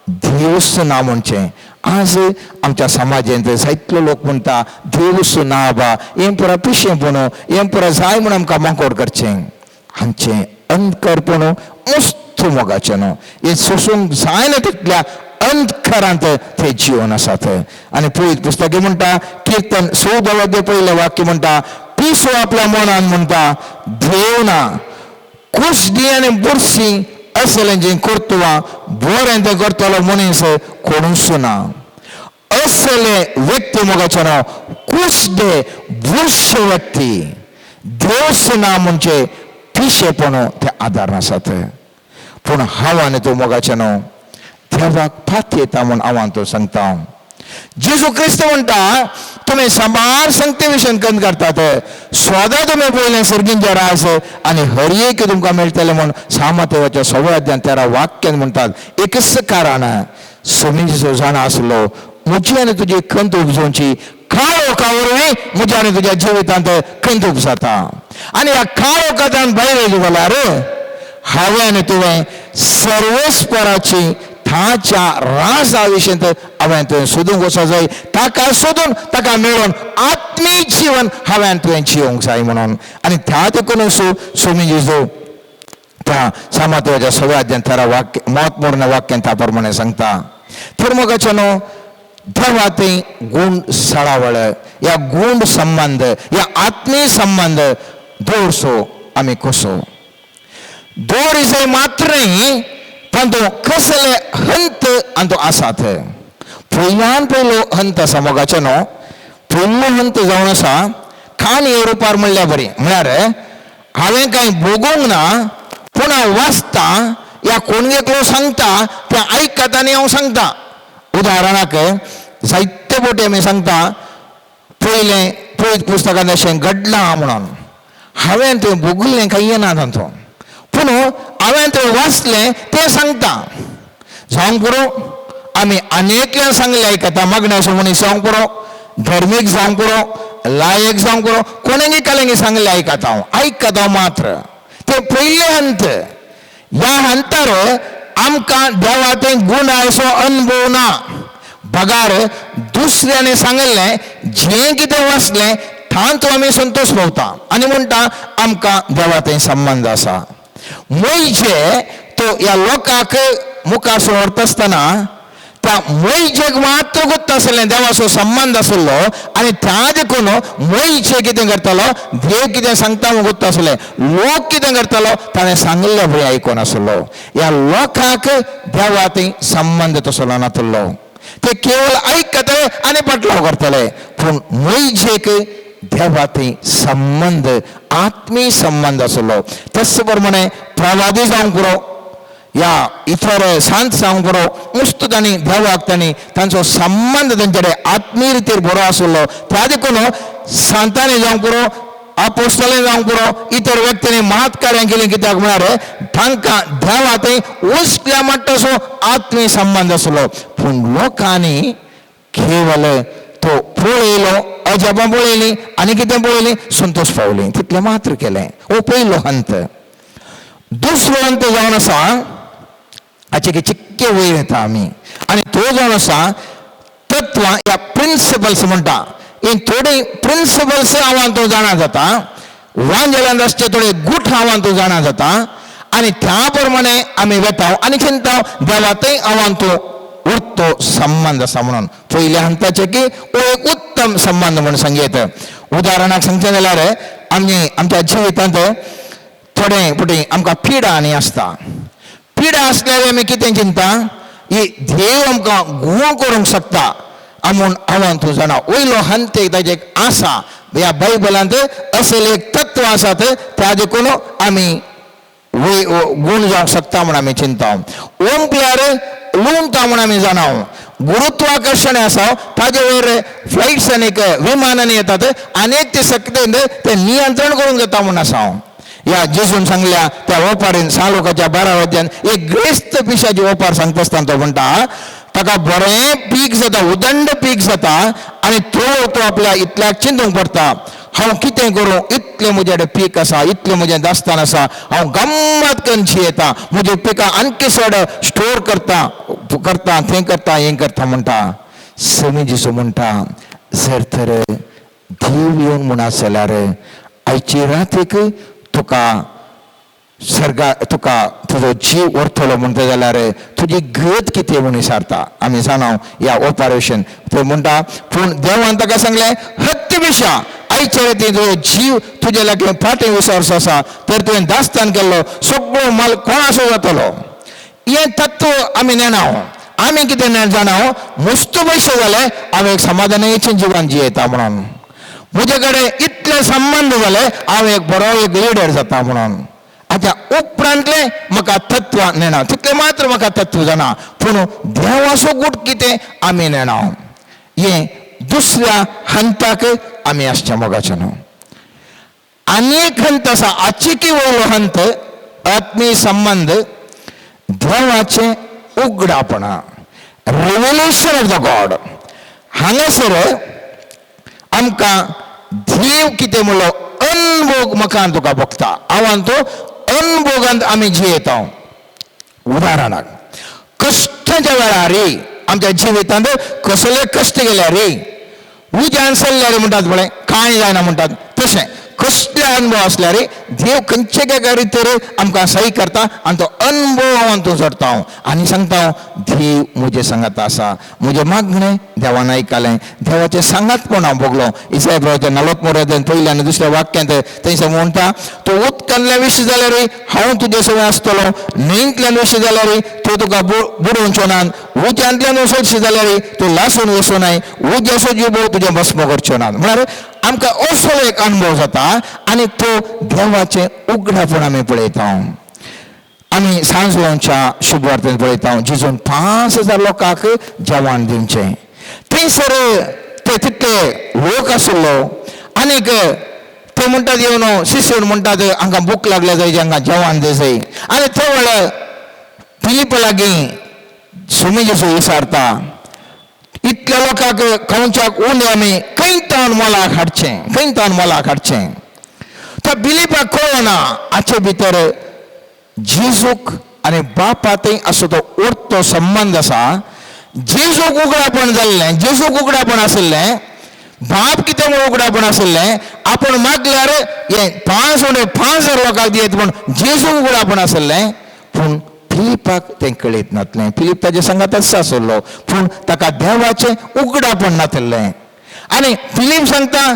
Speaker 4: देवस ना म्हणचें. आज आमच्या समाजांत जायतलो लोक म्हणटा देवस ना बा, हें पुरा पिशेंपण, हें पुरा जाय म्हूण आमकां माकोड करचें. हांचें अंधकारपण मस्त मोगाचें न्हू. हें सोसूंक जायना तितल्या अंधकारांत ते जीवन आसात. आनी पळयत पुस्तकी म्हणटा, कीर्तन 14 पयलें वाक्य म्हणटा, पिसो आपल्या मनान म्हणटा देव ना, कुसडी आनी बुरशी असलें जें करतवा बरें तें करतलो मनीस कोणूच ना. असले व्यक्ती मोगाचें नांव कुसडे बुरशे व्यक्ती, देवच ना म्हणजे पिशेपण ते आदार नासात. पूण हांव आनी तूं मोगाचें न्हू, देवाक फात येता म्हूण हांव तो सांगता. जेजू क्रिस्त म्हणटा, तुम्ही सांबार संगते विशयन कंद करतात, स्वता तुम्ही पयलें सर्गींचे रास आनी हरयेक तुमकां मेळटलें म्हूण सामातेवाच्या 6 अध्याय 13 वाक्यान म्हणटात. एकच कारण, स्वामी जेजू जाणा आसलो म्हजी आनी तुजी खंत उपजोवची काळोखावरवीं म्हज्या आनी तुज्या जिवितांत खंत उपजाता. आनी ह्या काळोखांतल्यान भायर येयली जाल्यार हांवें आनी तुवें सर्वेस्पराची ताच्या राजा विशयी हांवें तुवें सोदूंक वचूंक जाय. ताका सोदून ताका मेळोवन आत्मीक जीवन हांवें तुवें जियोंक जाय म्हणून. आनी त्या देखून स्वामी जेजू त्या सामातेवाच्या 6 अध्याय 13 वाक्य महत्वपूर्ण वाक्यान त्या प्रमाणे सांगता. तर मोगाचें न्हू, देवा ते गूण सळावळ, ह्या गूण संबंध, ह्या आत्मीय संबंध दवरसो आमी कसो दवर जाय मात्र न्ही, पण तो कसले हंत आनी तो आसात. पयल्यान पयलो हंत आसा मोगाचें न्हू. पयलो हंत जावन आसा काणी रुपार म्हणल्यार बरी, म्हळ्यार हांवें कांय भोगूंक ना, पूण हांव वाचता, ह्या कोणगेकलो सांगता तें आयकता आनी हांव सांगता. उदाहरणाक जायते फावटी आमी सांगता पयलें पळयत पुस्तकांत अशें घडलां म्हणून. हांवें तें भोगुल्लें कांय येना तांचो, पूण हांवें तें वाचलें तें सांगता. जावंक पुरो आमी आनीकल्यान सांगलें आयकता, मागण्याचो मनीस जावंक पुरो, धर्मीक जावंक पुरो, लायक जावंक पुरो, कोणेंय कालेंगे सांगलें आयकता मात्र. ते पयले हंत. ह्या हंतार आमकां देवा तें गूण आयसो अनुभव ना. बगार दुसऱ्याने सांगलें जें कितें वाचलें तांत आमी संतोश भोवता आनी म्हणटा आमकां देवा तें संबंध आसा. म्हणजे तो ह्या लोकांक मुखार व्हरता आसतना त्या मोईचेक मात्र गुत्त आसलें देवाचो संबंध आसलो आनी त्या देखून मोईचे कितें करतालो देव कितें सांगता म्हूण गुत्त आसलें लोक कितें करतालो ताणें सांगिल्लें फुडें आयकोन आसलो ह्या लोकांक देवा थंय संबंध तसलो नासलो ते केवळ आयकतले आनी पटलाव करतले पूण मोईचेक देवा थंय संबंध आत्मीय संबंध आसलो तस प्रमाणे प्रवादी जावंक पुरो या इतर सांत जावंक पुरो नुसतो तांणी देवाक तांचो संबंध तांचे कडेन आत्मीय रितीर बरो आसलो त्या देखून सांतांनी जावंक पुरो अपोस्तलांनी जावंक पुरो इतर व्यक्तींनी महत् कार्यां केलीं कित्याक म्हळ्यार तांकां देवा थंय उस्क्या मट्टाचो आत्मीय संबंध आसलो पूण लोकांनी केवल तो पळयलो अजापां पळयलीं आनी कितें पळयलीं संतोश पावलीं तितलें मात्र केलें हो पयलो हंत दुसरो हंत जावन आसा हाचे चिक्के वयर येता आमी आनी तो जावन आसा तत्वां या प्रिंसिपल्स म्हणटा ही थोडी प्रिंसिपल्स हांवान तूं जाणा जाता वांजेलान रस्ते थोडे गूठ हांवान तूं जाणा जाता आनी त्या प्रमाणे आमी वेताव आनी चिंताव देवातय हांवान तूं उरतो संबंध आसा म्हणून पयल्या हंताचे की हो एक उत्तम संबंध म्हणून सांगयत उदाहरणाक सांगचें जाल्यार आमच्या जिवितांत थोडे पुटी आमकां पिडा आनी आसता पिडा आसल्यार आमी कितें चिंता ही देव आमकां गुण करूंक शकता आमून हांवान तूं जाणा वयलो हंत एक ताजे आसा ह्या बायबलांत असले एक तत्व आसात त्या देखून आमी गुण जावंक शकता म्हूण आमी चिंता ओंकल्यार लुंवता म्हूण आमी जाणाव गुरुत्वाकर्शण आसा ताजे वयर फ्लायट्स आनी विमानांनी येतात आनीक ते सक्तीन ते नियंत्रण करूंक जाता म्हूण आसा या जेजून सांगल्या त्या ओपारीन सालोकाच्या 12 वाद्यान एक ग्रेस्त पिशाची ओपार सांगता आसतना तो म्हणटा ताका बरें पीक जाता उदंड पीक जाता आनी तो आपल्या इतल्याक चिंतूंक पडटा हांव कितें करूं इतलें म्हजे कडेन पीक आसा इतलें म्हजें दास्तान आसा हांव गम्मत करून जियेता म्हजे पिकां आनकी चड स्टोर करता थंय करता हें करता म्हणटा समी जेजू म्हणटा जर तर देव येवन म्हूण आसा जाल्यार आयची रातीक तुका तुजो जीव व्हरतलो म्हणटा जाल्यार तुजी गत कितें म्हूण विचारता आमी जाणाव ह्या ऑपरेशन थंय म्हणटा पूण देवान ताका सांगलें हत्ती पिशा आयच्या राती तुजो जीव तुजे लागीं फाटीं विसरचो आसा तर तुवें दास्तान केल्लो सगळो माल कोणाचो जातलो हें तत्व आमी नेनाव आमी कितें जाणाव मस्त पयशे जाले हांव एक समाधानाचें जिवन जियेता म्हणून म्हजे कडेन इतले संबंध जाले हांव एक बरो एक लिडर जाता म्हणून हाच्या उपरांतले म्हाका तत्व नेना तितले मात्र म्हाका तत्व जाणा पूण देवाचो गूट कितें आमी नेनाव हें दुसऱ्या हंताक आमी आसचें मोगाचें न्हू आनी एक हंत आसा आचिकी वयलो हंत आत्मीय संबंध देवाचें उगडापणां रेवलेशन ऑफ द गॉड हांगासर आमकां देव कितें म्हणलो अनभोग म्हाका तुका भोगता हांवान तो अनभोगांत आमी जियेता उदाहरणाक कश्टाच्या वेळार आमच्या जिवितांत कसले कश्ट गेले रे उज्यान चल्ल्यार म्हणटात पळय कांय जायना म्हणटात तशें कसले अनुभव आसल्यार देव खंयचे काय रितीर आमकां सही करता आनी तो अनुभव हांव तूं जोडटा आनी सांगता देव म्हजे सांगात आसा म्हजें मागणें देवान आयकलें देवाचें सांगातपण हांव भोगलो इसाय प्रवचन 43 पयल्या आनी दुसऱ्या वाक्यांत थंयसर म्हणटा तूं उदकांतल्या विशीं जाल्यार हांव तुजे सगळें आसतलो न्हंयतल्यान विशीं जाल्यार तूं तुका बुडोवचो ना उज्यांतल्यान वचशी जाल्यार तूं लासून वचूं नाय उज्याचो जिबो तुजें भस्म करच्यो ना म्हळ्यार आमकां असो एक अनुभव जाता आनी तो देवाचें उगडापण आमी पळयता आमी सांजवेळच्या शुभवार्तेंत पळयता जेजून 5000 लोकांक जेवण दिवचें थंयसर ते तितले लोक आशिल्लो आनीक ते म्हणटात येवन शिष्य म्हणटात हांकां भूक लागल्या जाय हांकां जेवण दी जाय आनी ते वेळार फिलिपा लागीं सुमी जेजू विचारता इतल्या लोकांक खावच्याक उणे आमी खंय तावन मोलाक हाडचें तो फिलिपाक कळना हाचे भितर जेजूक आनी बापातय असो तो उरतो संबंध आसा जेजूक उगडापण जाल्लें जेजूक उगडापण आशिल्लें बाप कितें म्हूण उगडापण आशिल्लें आपूण मागल्यार हें 5,000 लोकांक दियेत म्हूण जेजूक उगडापण आशिल्लें पूण फिलिपाक तें कळीत नासलें. फिलिप ताच्या संगातच आसलो पूण ताका देवाचें उगडापण नासलें. आनी फिलिप सांगता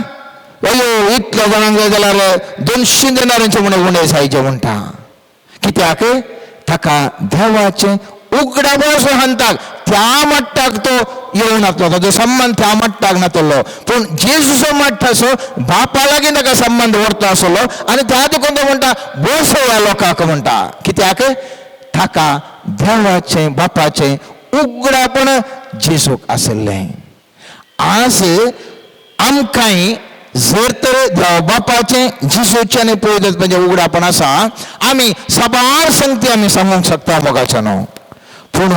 Speaker 4: अयो इतल्या जाणांक जाय जाल्यार 200 देनारांचे म्हणून उणें जायचे म्हणटा. कित्याक ताका देवाचें उगडापण असो हांताक त्या मट्टाक तो येवं नासलो. ताजो संबंध त्या मट्टाक नासलो. पूण जेजूचो मट्ट असो बापा लागीं ताका संबंध व्हरता आसलो आनी त्या देखून तो म्हणटा बसो ह्या लोकांक म्हणटा. कित्याक ताका देवाचें बापाचें उगडापण जेजूक आसलें. आज आमकांय जर तर देवा बापाचें जेजूचें आनी पळयत म्हणजे उगडापण आसा आमी सबार संगती आमी सांगूंक शकता मोगाचें न्हू. पूण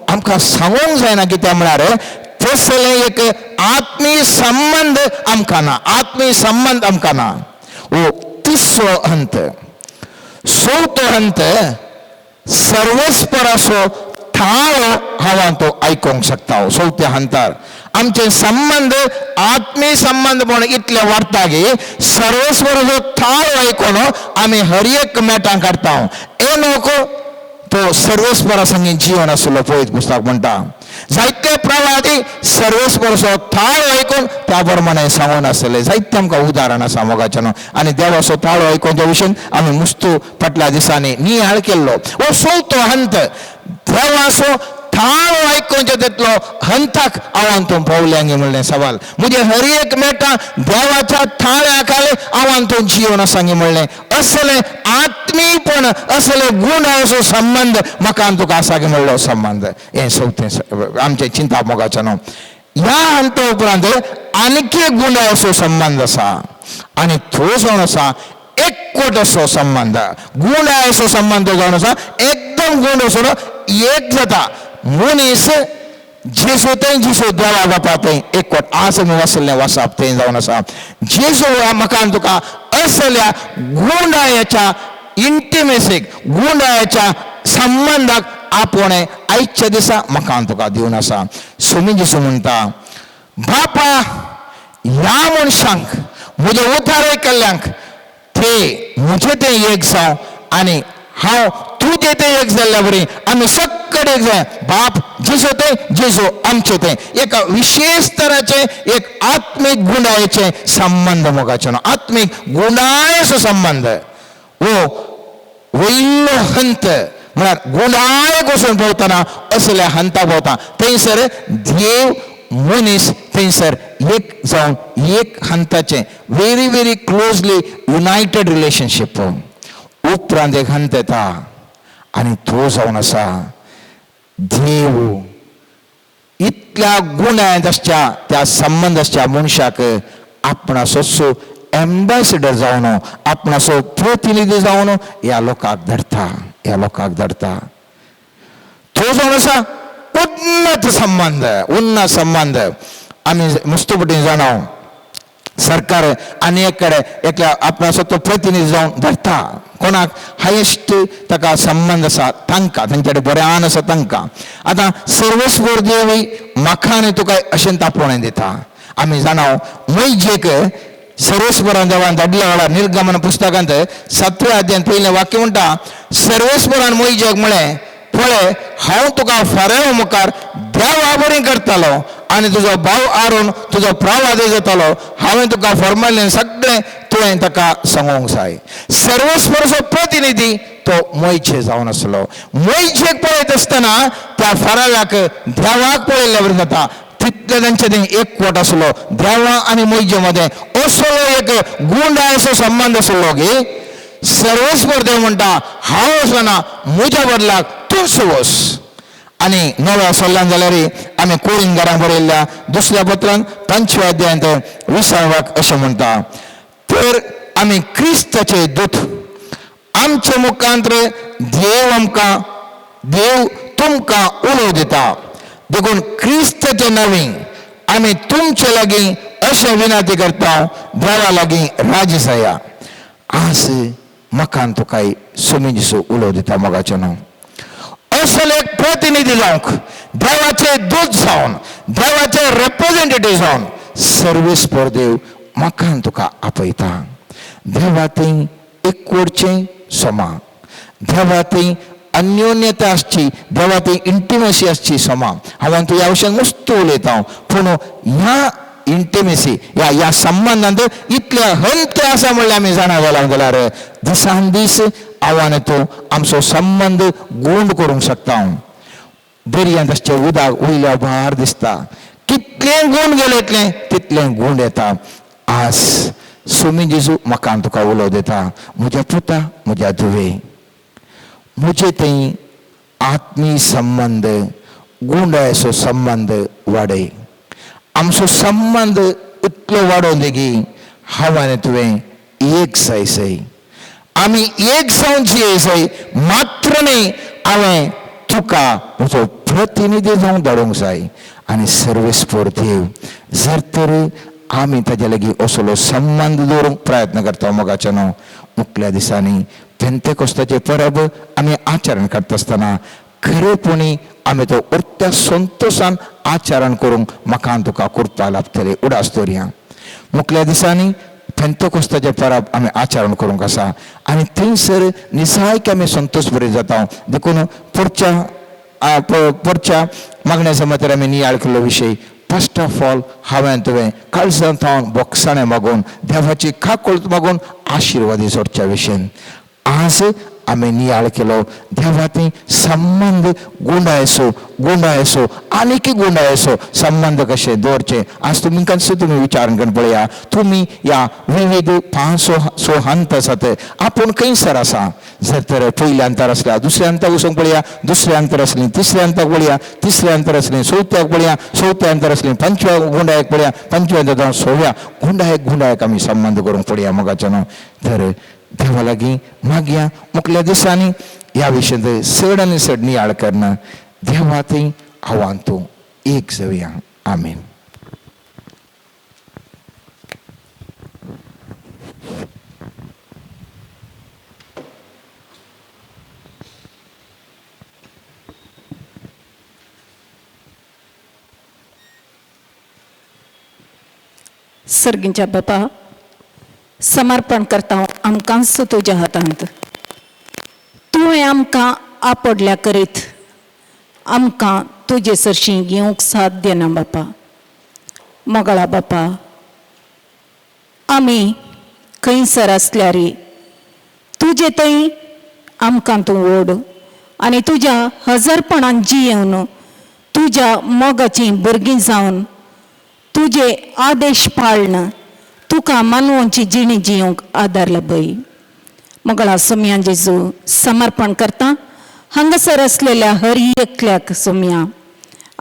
Speaker 4: आमकां सांगूंक जायना कित्याक म्हळ्यार तसले एक आत्मीय संबंध आमकां ना. आत्मीय संबंध आमकां ना. हो तिसरो हंत. चवथो हंत सर्वस्पर असो थाळो हांव तो आयकूंक शकता. चवथ्या हंतार आमचे संबंध आत्मीय संबंध म्हण इतले वाडटा की सर्वस्वराचो थाळो आयकून आमी हर एक मेटां काडटा. एनोक तो सर्वस्परा संगे जीवन आसलो पळयत पुस्तक म्हणटा. जायते प्रवादी सर्वस्पराचो थाळो आयकून त्या प्रमाणे सांगून आसले. जायते आमकां उदाहरण आसा मोगाचें. आनी देवाचो थाळो आयकूनच्या विशयीन आमी मुस्तू फाटल्या दिसांनी नियाळ केल्लो. हो चवथो हंत देवाचो थाळो आयकूनच्या तितलो हंताक आव्हान तूं पावल्यांगे म्हणलें सवाल. म्हणजे हर एक मेटां देवाच्या थाळ्या खाली आव्हान तूं जीवन आसांगे म्हणलें. असले आत्मीयपण असले गुण असो संबंध म्हाका आनी तुका आसा गे म्हणलो संबंध. हें चवथें आमचें चिंता मोगाचें न्हू. ह्या हंता उपरांत आनीक एक गुण असो संबंध आसा आनी तो जावन आसा एकवट असो संबंध. गुण असो संबंध जावन आसा एकदम गुण असो एक जाता. मनीस जेजू थंय जेजू देवा बापा थंय एकवट आज आमी वाचल्लें वाचप थंय जावन आसा. जेजू म्हाका आनी तुका असल्या गुणायाच्या इंटिमेसीक गुणायाच्या संबंधाक आपणे आयच्या दिसा म्हाका आनी तुका दिवन आसा. सुमी जेजू म्हणटा बापा ह्या मनशांक म्हजे उद्धार केल्ल्यांक ते म्हजे ते एक जावं आनी हांव तुजे ते एक जाल्ल्या बरी आमी सक्कड एक जाय. बाप जेजू ते जेजू आमचे ते एक विशेष तराचे एक आत्मीक गुणायेचे संबंध मोगाचे न्हू. आत्मीक गुणायचो संबंध हो वयलो हंत म्हळ्यार गुणाय वचून भोंवतना असल्या हंता भोंवता. थंयसर देव मनीस थंयसर एक जावन एक हंताचे very very closely united relationship. उपरांत एक हंत येता आनी तो जावन आसा देव इतल्या गुणांत आसच्या त्या संबंध आसच्या मनशाक आपणाचो एम्बेसिडर जावन आपणाचो प्रतिनिधी जावन ह्या लोकांक धरता. ह्या लोकांक धरता. तो जावन आसा उन्नत संबंध. उन्नत संबंध आमी मुस्तुपटीन जाणाव सरकार आनी एक कडेन एकल्या आपणाचो तो प्रतिनिधी जावन धरता. कोणाक हायेस्ट ताका संबंध आसा तांकां तांचे कडेन बरें आन आसा तांकां. आतां सर्वस्वर देवी म्हाका आनी तुका अशें तापोवणें दिता. आमी जाणाव मैजेक सर्वेस्वरान देवान धाडल्या वाडा निर्गमन पुस्तकांत 7व्या अध्यायान पयलें वाक्य म्हणटा सर्वेस्वरान मैजेक म्हळें पळय हांव तुका फाऱ्या मुखार देवा बरें करतालो आनी तुजो भाव आरोन तुजो प्रावादी जातालो. हांवें तुका फर्मायलें सगळें तुवें ताका सांगूंक जाय. सर्वस्वराचो प्रतिनिधी तो मैजे जावन आसलो. मैजेक पळयत आसतना त्या फाराव्याक देवाक पळयल्ल्या बरें जाता. तितले तांचे थंय एकवट आसलो. देवा आनी मैजे मदें असलो एक गुंडायचो संबंध आसलो की सर्वस्वर देव म्हणटा हांव वचना म्हज्या बदलाक तूंच वच. आनी नव्या सल्ल्यान जाल्यार आमी कोरिंथांक बरयल्ल्या दुसऱ्या पत्रांत 5व्या अध्यायांत 20वें वाक्य अशें म्हणटा तर आमी क्रिस्ताचे दूत आमचे मुखांतर देव तुमकां उलो दिता देखून क्रिस्ताचे नवी आमी तुमचे लागीं अशें विनंती करता देवा लागीं राजी जाया. आज म्हाका तुकाय सुमी उलो दिता मोगाचें न्हू. असले एक प्रतिनिधी जावंक देवाचे दूत जावन देवाचे रिप्रेझेंटेटिव्ह जावन सर्वीस पर देव म्हाका तुका आपयता. देवा थंय एकवटचें सोमा. देवा थंय अन्योन्यता आसची देवा ती इंटिमेसी आसची सोमा हांव तू ह्या विशयान मस्त उलयता पूण ह्या इंटिमेसी ह्या संबंधांत इतले हंत आसा म्हणल्यार आमी जाणा जाल्यार जाल्यार दिसान दीस हांव तूं आमचो संबंध गोंड करूंक शकता दर्यांत आसचे उदक वयल्या भार दिसता कितले गूण गेले तितले गूण येता आज सोमी जेजू म्हाका तुका उलो दिता म्हज्या पुता म्हज्या धुवे म्हजे थंय आत्मीय संबंध गुंडायचो संबंध वाडय आमचो संबंध इतलो वाडोवन देगी हांव आनी तुवें एक जायसय आमी एक जावन जियेसय मात्र न्ही हांवें तुका म्हजो प्रतिनिधी जावन धाडूंक जाय आनी सर्वेस्पोर देव जर तर आमी ताजे लागीं असलो संबंध दवरूंक प्रयत्न करता मोगाच्या न्हू मुखल्या दिसांनी पेंतेकोस्ताचें परब आमी आचरण करता आसतना खरेपणी आमी तो उरत्या संतोशान आचरण करूंक म्हाका तुका कुर्ता लाभतले उडास दवरया मुखल्या दिसांनी पेंतेकोस्ताचें परब आमी आचरण करूंक आसा आनी थंयसर निसायक आमी संतोश बरे जाता देखून परच्या मागण्या समज आमी नियाळ केल्लो विशय फर्स्ट ऑफ ऑल हांवें तुवें काळजांत बोगसाणें मागून देवाची खाकोळत मागून आशिर्वादी सोडच्या विशयन आज आमी नियाळ केलो देवाती संबंध गुंडायसो आनीक गुंडायसो संबंध कशे दवरचे आज तुमी तुमी विचार करून पळया तुमी ह्या विविध 500 हंत आसात आपूण खंयसर आसा जर तर पयल्या अंतर आसल्या दुसऱ्या अंताक वचूंक पळया दुसऱ्या अंतर आसली तिसऱ्या अंताक पळया तिसऱ्या अंतर आसली चवथ्याक पळया चवथ्या अंतर आसली पंचव्या गुंडायक पळया पंचव्या अंतर 6व्या गुंडायक आमी संबंध करूंक पळया मोगाच्या न्हू तर देवा लागीं मागया मुखल्या दिसांनी ह्या विशयान चड आनी चड नियाळ करना देवा थंय आव्हान तूं एक जावया आमीन
Speaker 5: सर्गींच्या बापा समर्पण करता आमकांच तुज्या हातांत तुवें आमकां आपडल्या करीत आमकां तुजे सरशी घेवंक साध्य ना बापा मोगळा बापा आमी खंयसर आसल्यार तुजे थंय आमकां तूं ओड आनी तुज्या हजरपणान जियेवन तुज्या मोगाची भुरगीं जावन तुजे आदेश पाळन तुका मानवांची जिणी जियोंक आदार लाभय मोगळा सोम्या जेजू समर्पण करता हांगासर आसलेल्या हर एकल्याक सोम्या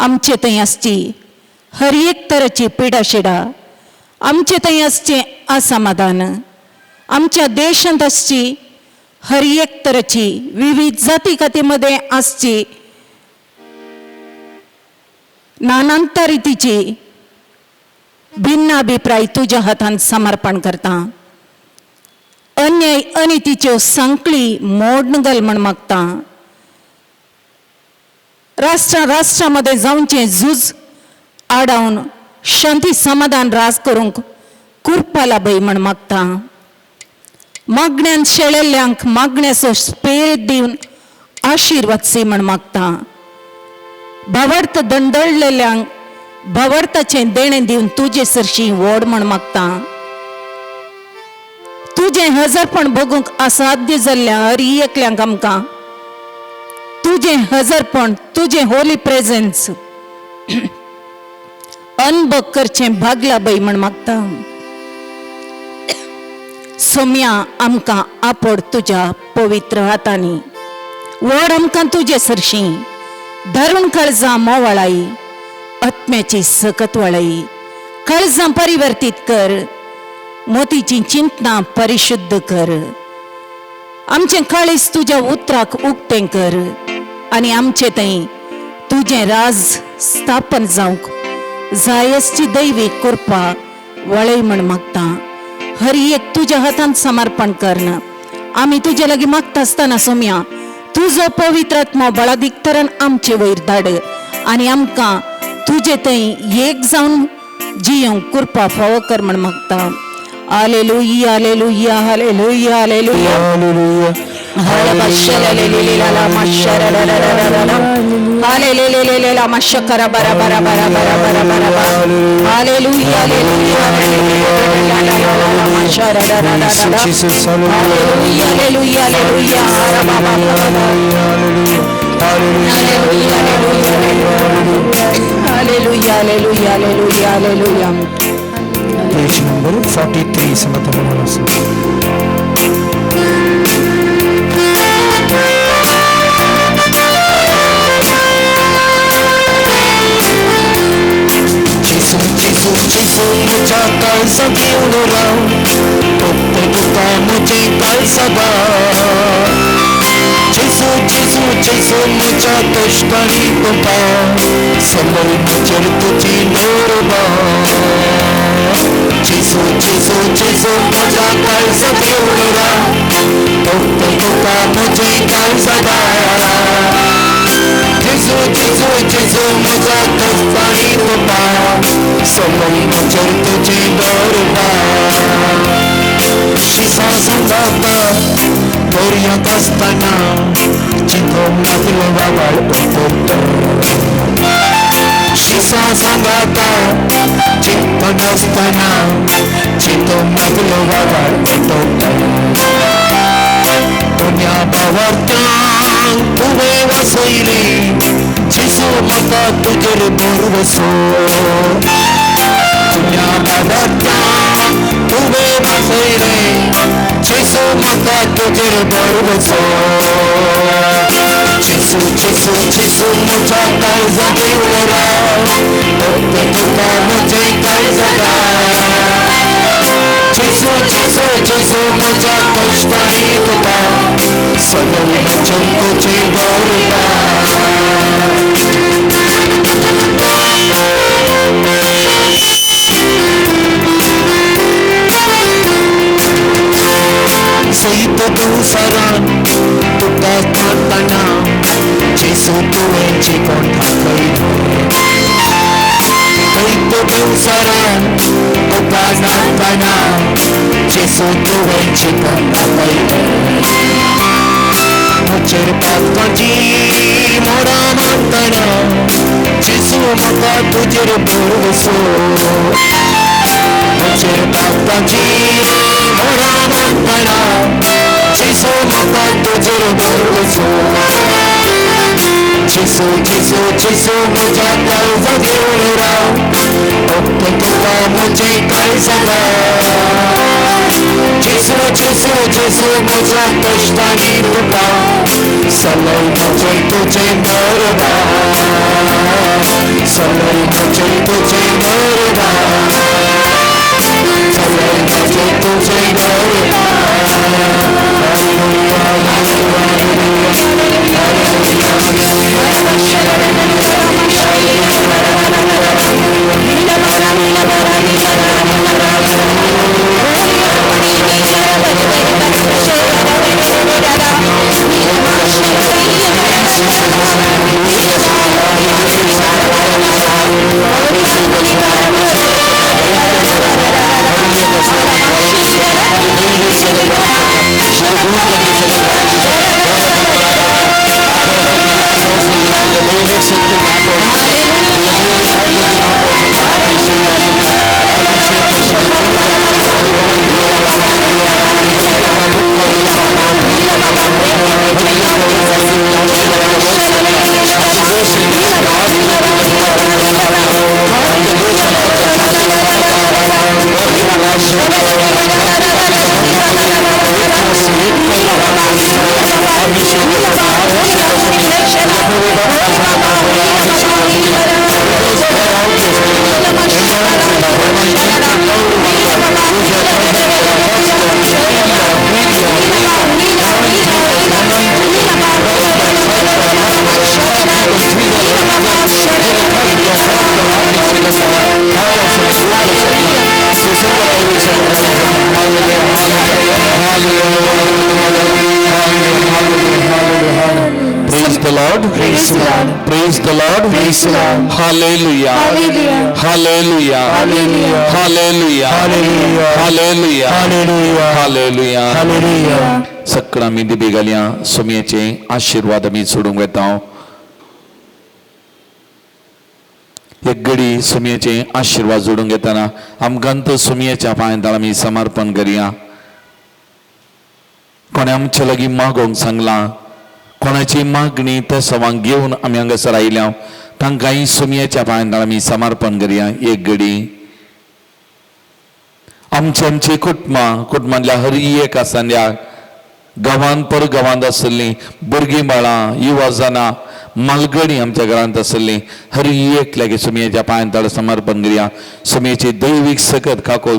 Speaker 5: आमचे थंय आसची हर एक तरेची पिडा शिडा आमचे थंय आसचें असमाधान आमच्या देशांत आसची हर एक तरेची विविध जाती खाती मदें आसची नानांत रितीची भिन्न अभिप्राय तुज्या हातांत समर्पण करता अन्याय अनितीच्यो सांकळी मोडन घाल म्हण मागता राष्ट्रामध्ये जावचें झूज आडावन शांती समाधान राज करूंक कृपा लाभय म्हण मागता मागण्यांत शेळिल्ल्यांक मागण्याचो स्पेर दिवन आशिर्वादसी म्हण मागता भावार्थ दंडळलेल्यांक भावार्थाचें देणें दिवन तुजे सरशी व्हड म्हण मागता तुजें हजरपण भोगूंक असाध्य जाल्ल्या हर एकल्यांक आमकां तुजें हजरपण तुजें होली प्रेझेन्स अनुभव करचें भाग लाभय म्हण मागता सोम्या आमकां आपड तुज्या पवित्र हातांनी व्हड आमकां तुजे सरशी धरून काळजां मोवाळाय आत्म्याची सकत वळय काळजां परिवर्तीत कर मोतीची चिंतना परिशुद्ध कर आमचें काळीज तुज्या उतराक उक्तें कर आनी आमचे थंय तुजें राज स्थापन जावंक जाय आसची दैवीक कृपा वळय म्हण मागता हर एक तुज्या हातांत समर्पण करना आमी तुजे लागीं मागता आसतना सोम्या तुजो पवित्र आत्मा बळादीक तरान आमचे वयर धाड आनी आमकां तुजे थंय एक जावन जियोंक कृपा फावो कर म्हण मागता hallelujah hallelujah hallelujah hallelujah
Speaker 1: Jesus, hallelujah. Page number 43 समर्थन मुझा काल सगळं राव तुका मुझे काल सदा जेसू जेसू जेसू मुझा कष्टानी तुका समोर नजर तुझी नोरबा जेसू जेसू जेसू मुझा काल सगळं राव तुका मुझे काल सदा जेसू जेसू जेसू मुझा कष्टानी तुका समोर नजर तुझी नोरबा शिसा संगाता बोरियात असताना चिंतवण्यातील वावळ उठवतो शिसा संगाता चिंतन असताना चिंतवण्यातील वावळ उठवतो दुनिया भावार्थ्यां तुवे वसईले जिसू मका तुझेर बोरवसो दुनिया भावार्थ्यां तुवे वसईले जिसू मका तुझेर बोरवसो जिसू जिसू जिसू मुझा काळजा देवरा तुका मुझे काळजा जिसू जिसू जिसू मुझा कष्टानी तुका सगळं वचन तुझे गौरवा सहित दिवसारान तुका काढताना जेसू तुवेंची कोंठा कळली सहित दिवसारान तुका काढताना जेसू तुवेंची कोंठा कळली मुझेर पापाची मोरा मारताना जेसू म्हाका तुजेर बोरवसो मुझेर पापाची मोरा मारताना जेसू म्हाका तुजेर बोरवसो जेसू जेसू जेसू मुझा काळजा घेवन राव फक्त तुका मुझे काळजा जेसू जेसू जेसू मुझा कष्टानी तुका सगळं मुझे तुझे मरदा सगळं मुझे तुझे मरदा सगळं मुझे तुझे मरदा
Speaker 3: Praise the Lord.
Speaker 1: Praise the Lord.
Speaker 3: Praise the Lord.
Speaker 1: Hallelujah.
Speaker 3: Hallelujah.
Speaker 1: Hallelujah.
Speaker 3: Hallelujah.
Speaker 1: Hallelujah.
Speaker 4: Hallelujah.
Speaker 1: Hallelujah.
Speaker 4: Hallelujah.
Speaker 1: Hallelujah.
Speaker 4: Hallelujah.
Speaker 3: Hallelujah.
Speaker 2: सक्कळ आमी दिबे घालया सुमयेचे आशीर्वाद आमी सोडूंक येता एक घडी सुमयेचे आशीर्वाद जोडूंक येताना आमकांत सुमयेच्या पांयदाळ आमी समर्पण करया कोणे आमचे लागीं मागोंक सांगला कोणाची मागणी त्या सवांक घेवन आमी हांगासर आयल्या तांकांय सुमयेच्या पांयदाळ आमी समर्पण करया एक घडी आमची कुटुंबांतल्या हर एक आसांद्या गांवांत परगांवांत आसलीं भुरगीं बाळां युवा जाणां मालगडी आमच्या घरांत आसलीं हर एक लागीं सुमयेच्या पांयदाळ समर्पण करया सुमयेची दैवीक सकत काकोल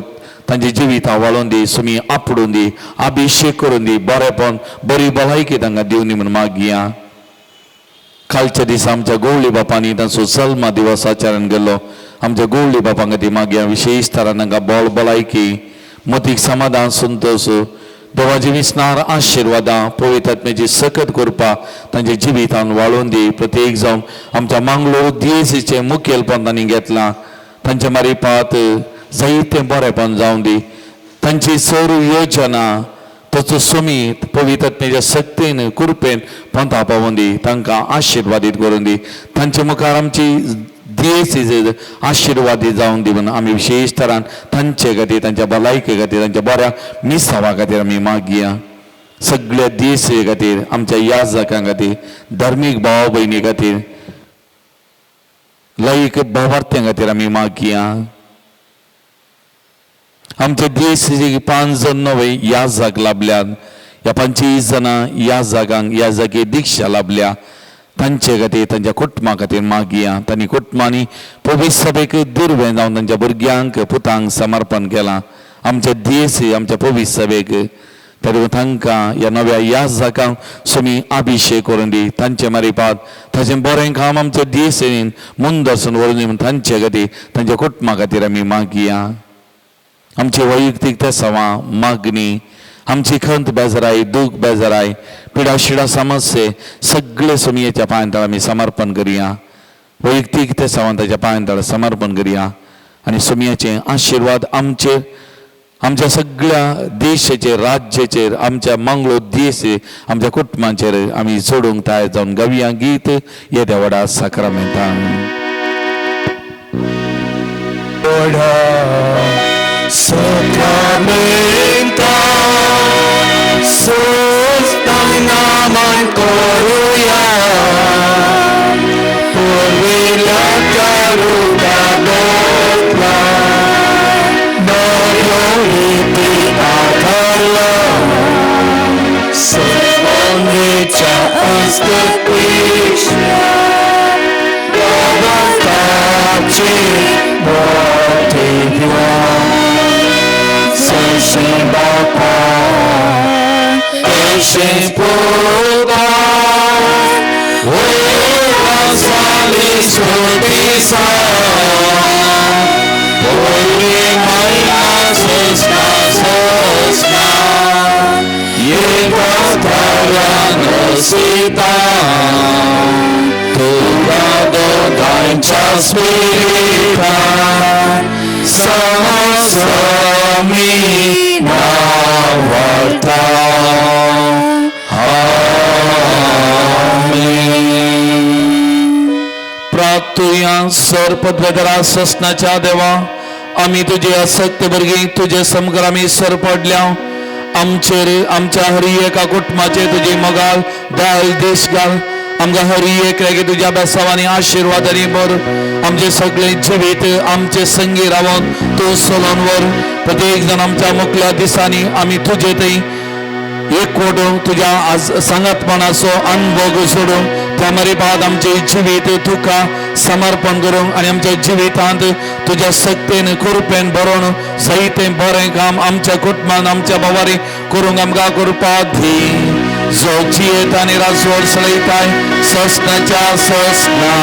Speaker 2: तांची जिवितां वाळोवन दी सुमी आपडून दी अभिषेक करून दी बरेपण बरी भलायकी तांकां दिवनी म्हूण मागया कालच्या दिसा आमच्या गवळी बापांनी तांचो सल्मा दिवस आचरण केल्लो आमच्या गवळी बापां खातीर मागया विशेश तरान तांकां बळ भलायकी मतीक समाधान संतोश देवाची विस्नार आशिर्वादां पवित्र आत्म्याची सकत करपा तांच्या जिवितान वाळोवन दी प्रत्येक जावन आमच्या मंगळूर DSCचे मुखेलपण तांणी घेतलां तांच्या मारिफात जायतें बरेपण जावन दी तांची सर्व योजना ताचो सुमीत पवित्र आत्म्याच्या सक्तीन कृपेन पंथा पावोवन दी तांकां आशिर्वादीत करून दी तांचे मुखार आमची DSC आशिर्वादीत जावन दी म्हणून आमी विशेष तरान तांचे खातीर तांच्या भलायके खातीर तांच्या बऱ्या मिसावा खातीर आमी मागया सगळ्या DSC खातीर आमच्या याजकां खातीर धार्मीक भाव भयणी खातीर लायक भावार्थ्यां खातीर आमी मागया आमच्या DSC 5 जण नवे याजक लाभल्यात ह्या 25 जाणां याजकांक याजकी दिक्षा लाभल्या तांचे खातीर तांच्या कुटुंबा खातीर मागया तांणी कुटुंबांनी पवित्र सभेक दुर्वें जावन तांच्या भुरग्यांक पुतांक समर्पण केलां आमच्या DSC आमच्या पवित्र सभेक तरी तांकां ह्या नव्या याजकांक सुमी अभिषेक करून दी तांचे मारिफात ताचें बरें काम आमच्या DSCन मुंदसून व्हरून दी म्हूण तांचे खातीर तांच्या कुटुंबा खातीर आमी मागया आमची वैयक्तीक त्या सवा मागणी आमची खंत बेजाराय दूख बेजाराय पिडा शिडा समस्ये सगळे सुमयेच्या पांयदाळ आमी समर्पण करया वैयक्तीक त्या सवान ताच्या पांयदाळ समर्पण करया आनी सुमयेचे आशिर्वाद आमच्या सगळ्या देशाचेर राज्याचेर आमच्या मंगळूर DSC आमच्या कुटुंबांचेर आमी सोडूंक तयार जावन गावया गीत येद्या व्हडा साक्रामेंतान
Speaker 3: Sakramenta Sustainaman koruya Purvila karuda dotla Noyoriti adala Sevangecha askapishya Bhavatachi Bhativya Bapa, Eshe Puda, Ola Sali Sudisa, Holy Maya Sosna Sosna, Yega Tarana Sita, Turado Dancha Spirita, Sami Navarta.
Speaker 2: प्रार्थुया सरपदवेदरा ससनाच्या देवा आम्ही तुझे आसक्त भुरगीं तुझे समकार आमी सरपडल्या आमचेर आमच्या हर एका कुटुंबाचेर तुजी मोगाल दाल देश घाल आमकां हर एक लागी तुज्या बेसावांनी आशिर्वादांनी भर आमचे सगळे जिवीत आमचे संगी रावन तूं चलोवन व्हर प्रत्येक जण आमच्या मुखल्या दिसांनी आमी तुजे थंय एकवटून तुज्या सांगातपणाचो अनुभव सोडून त्या मारिफात आमचे जिवीत तुका समर्पण करूंक आनी आमच्या जिवितांत तुज्या सक्तीन कृपेन भरोवन जायतें बरें काम आमच्या कुटुंबान आमच्या भावारी करूंक आमकां करपाक दी जो जियेत आनी राजवट चलयताय ससनाच्या ससना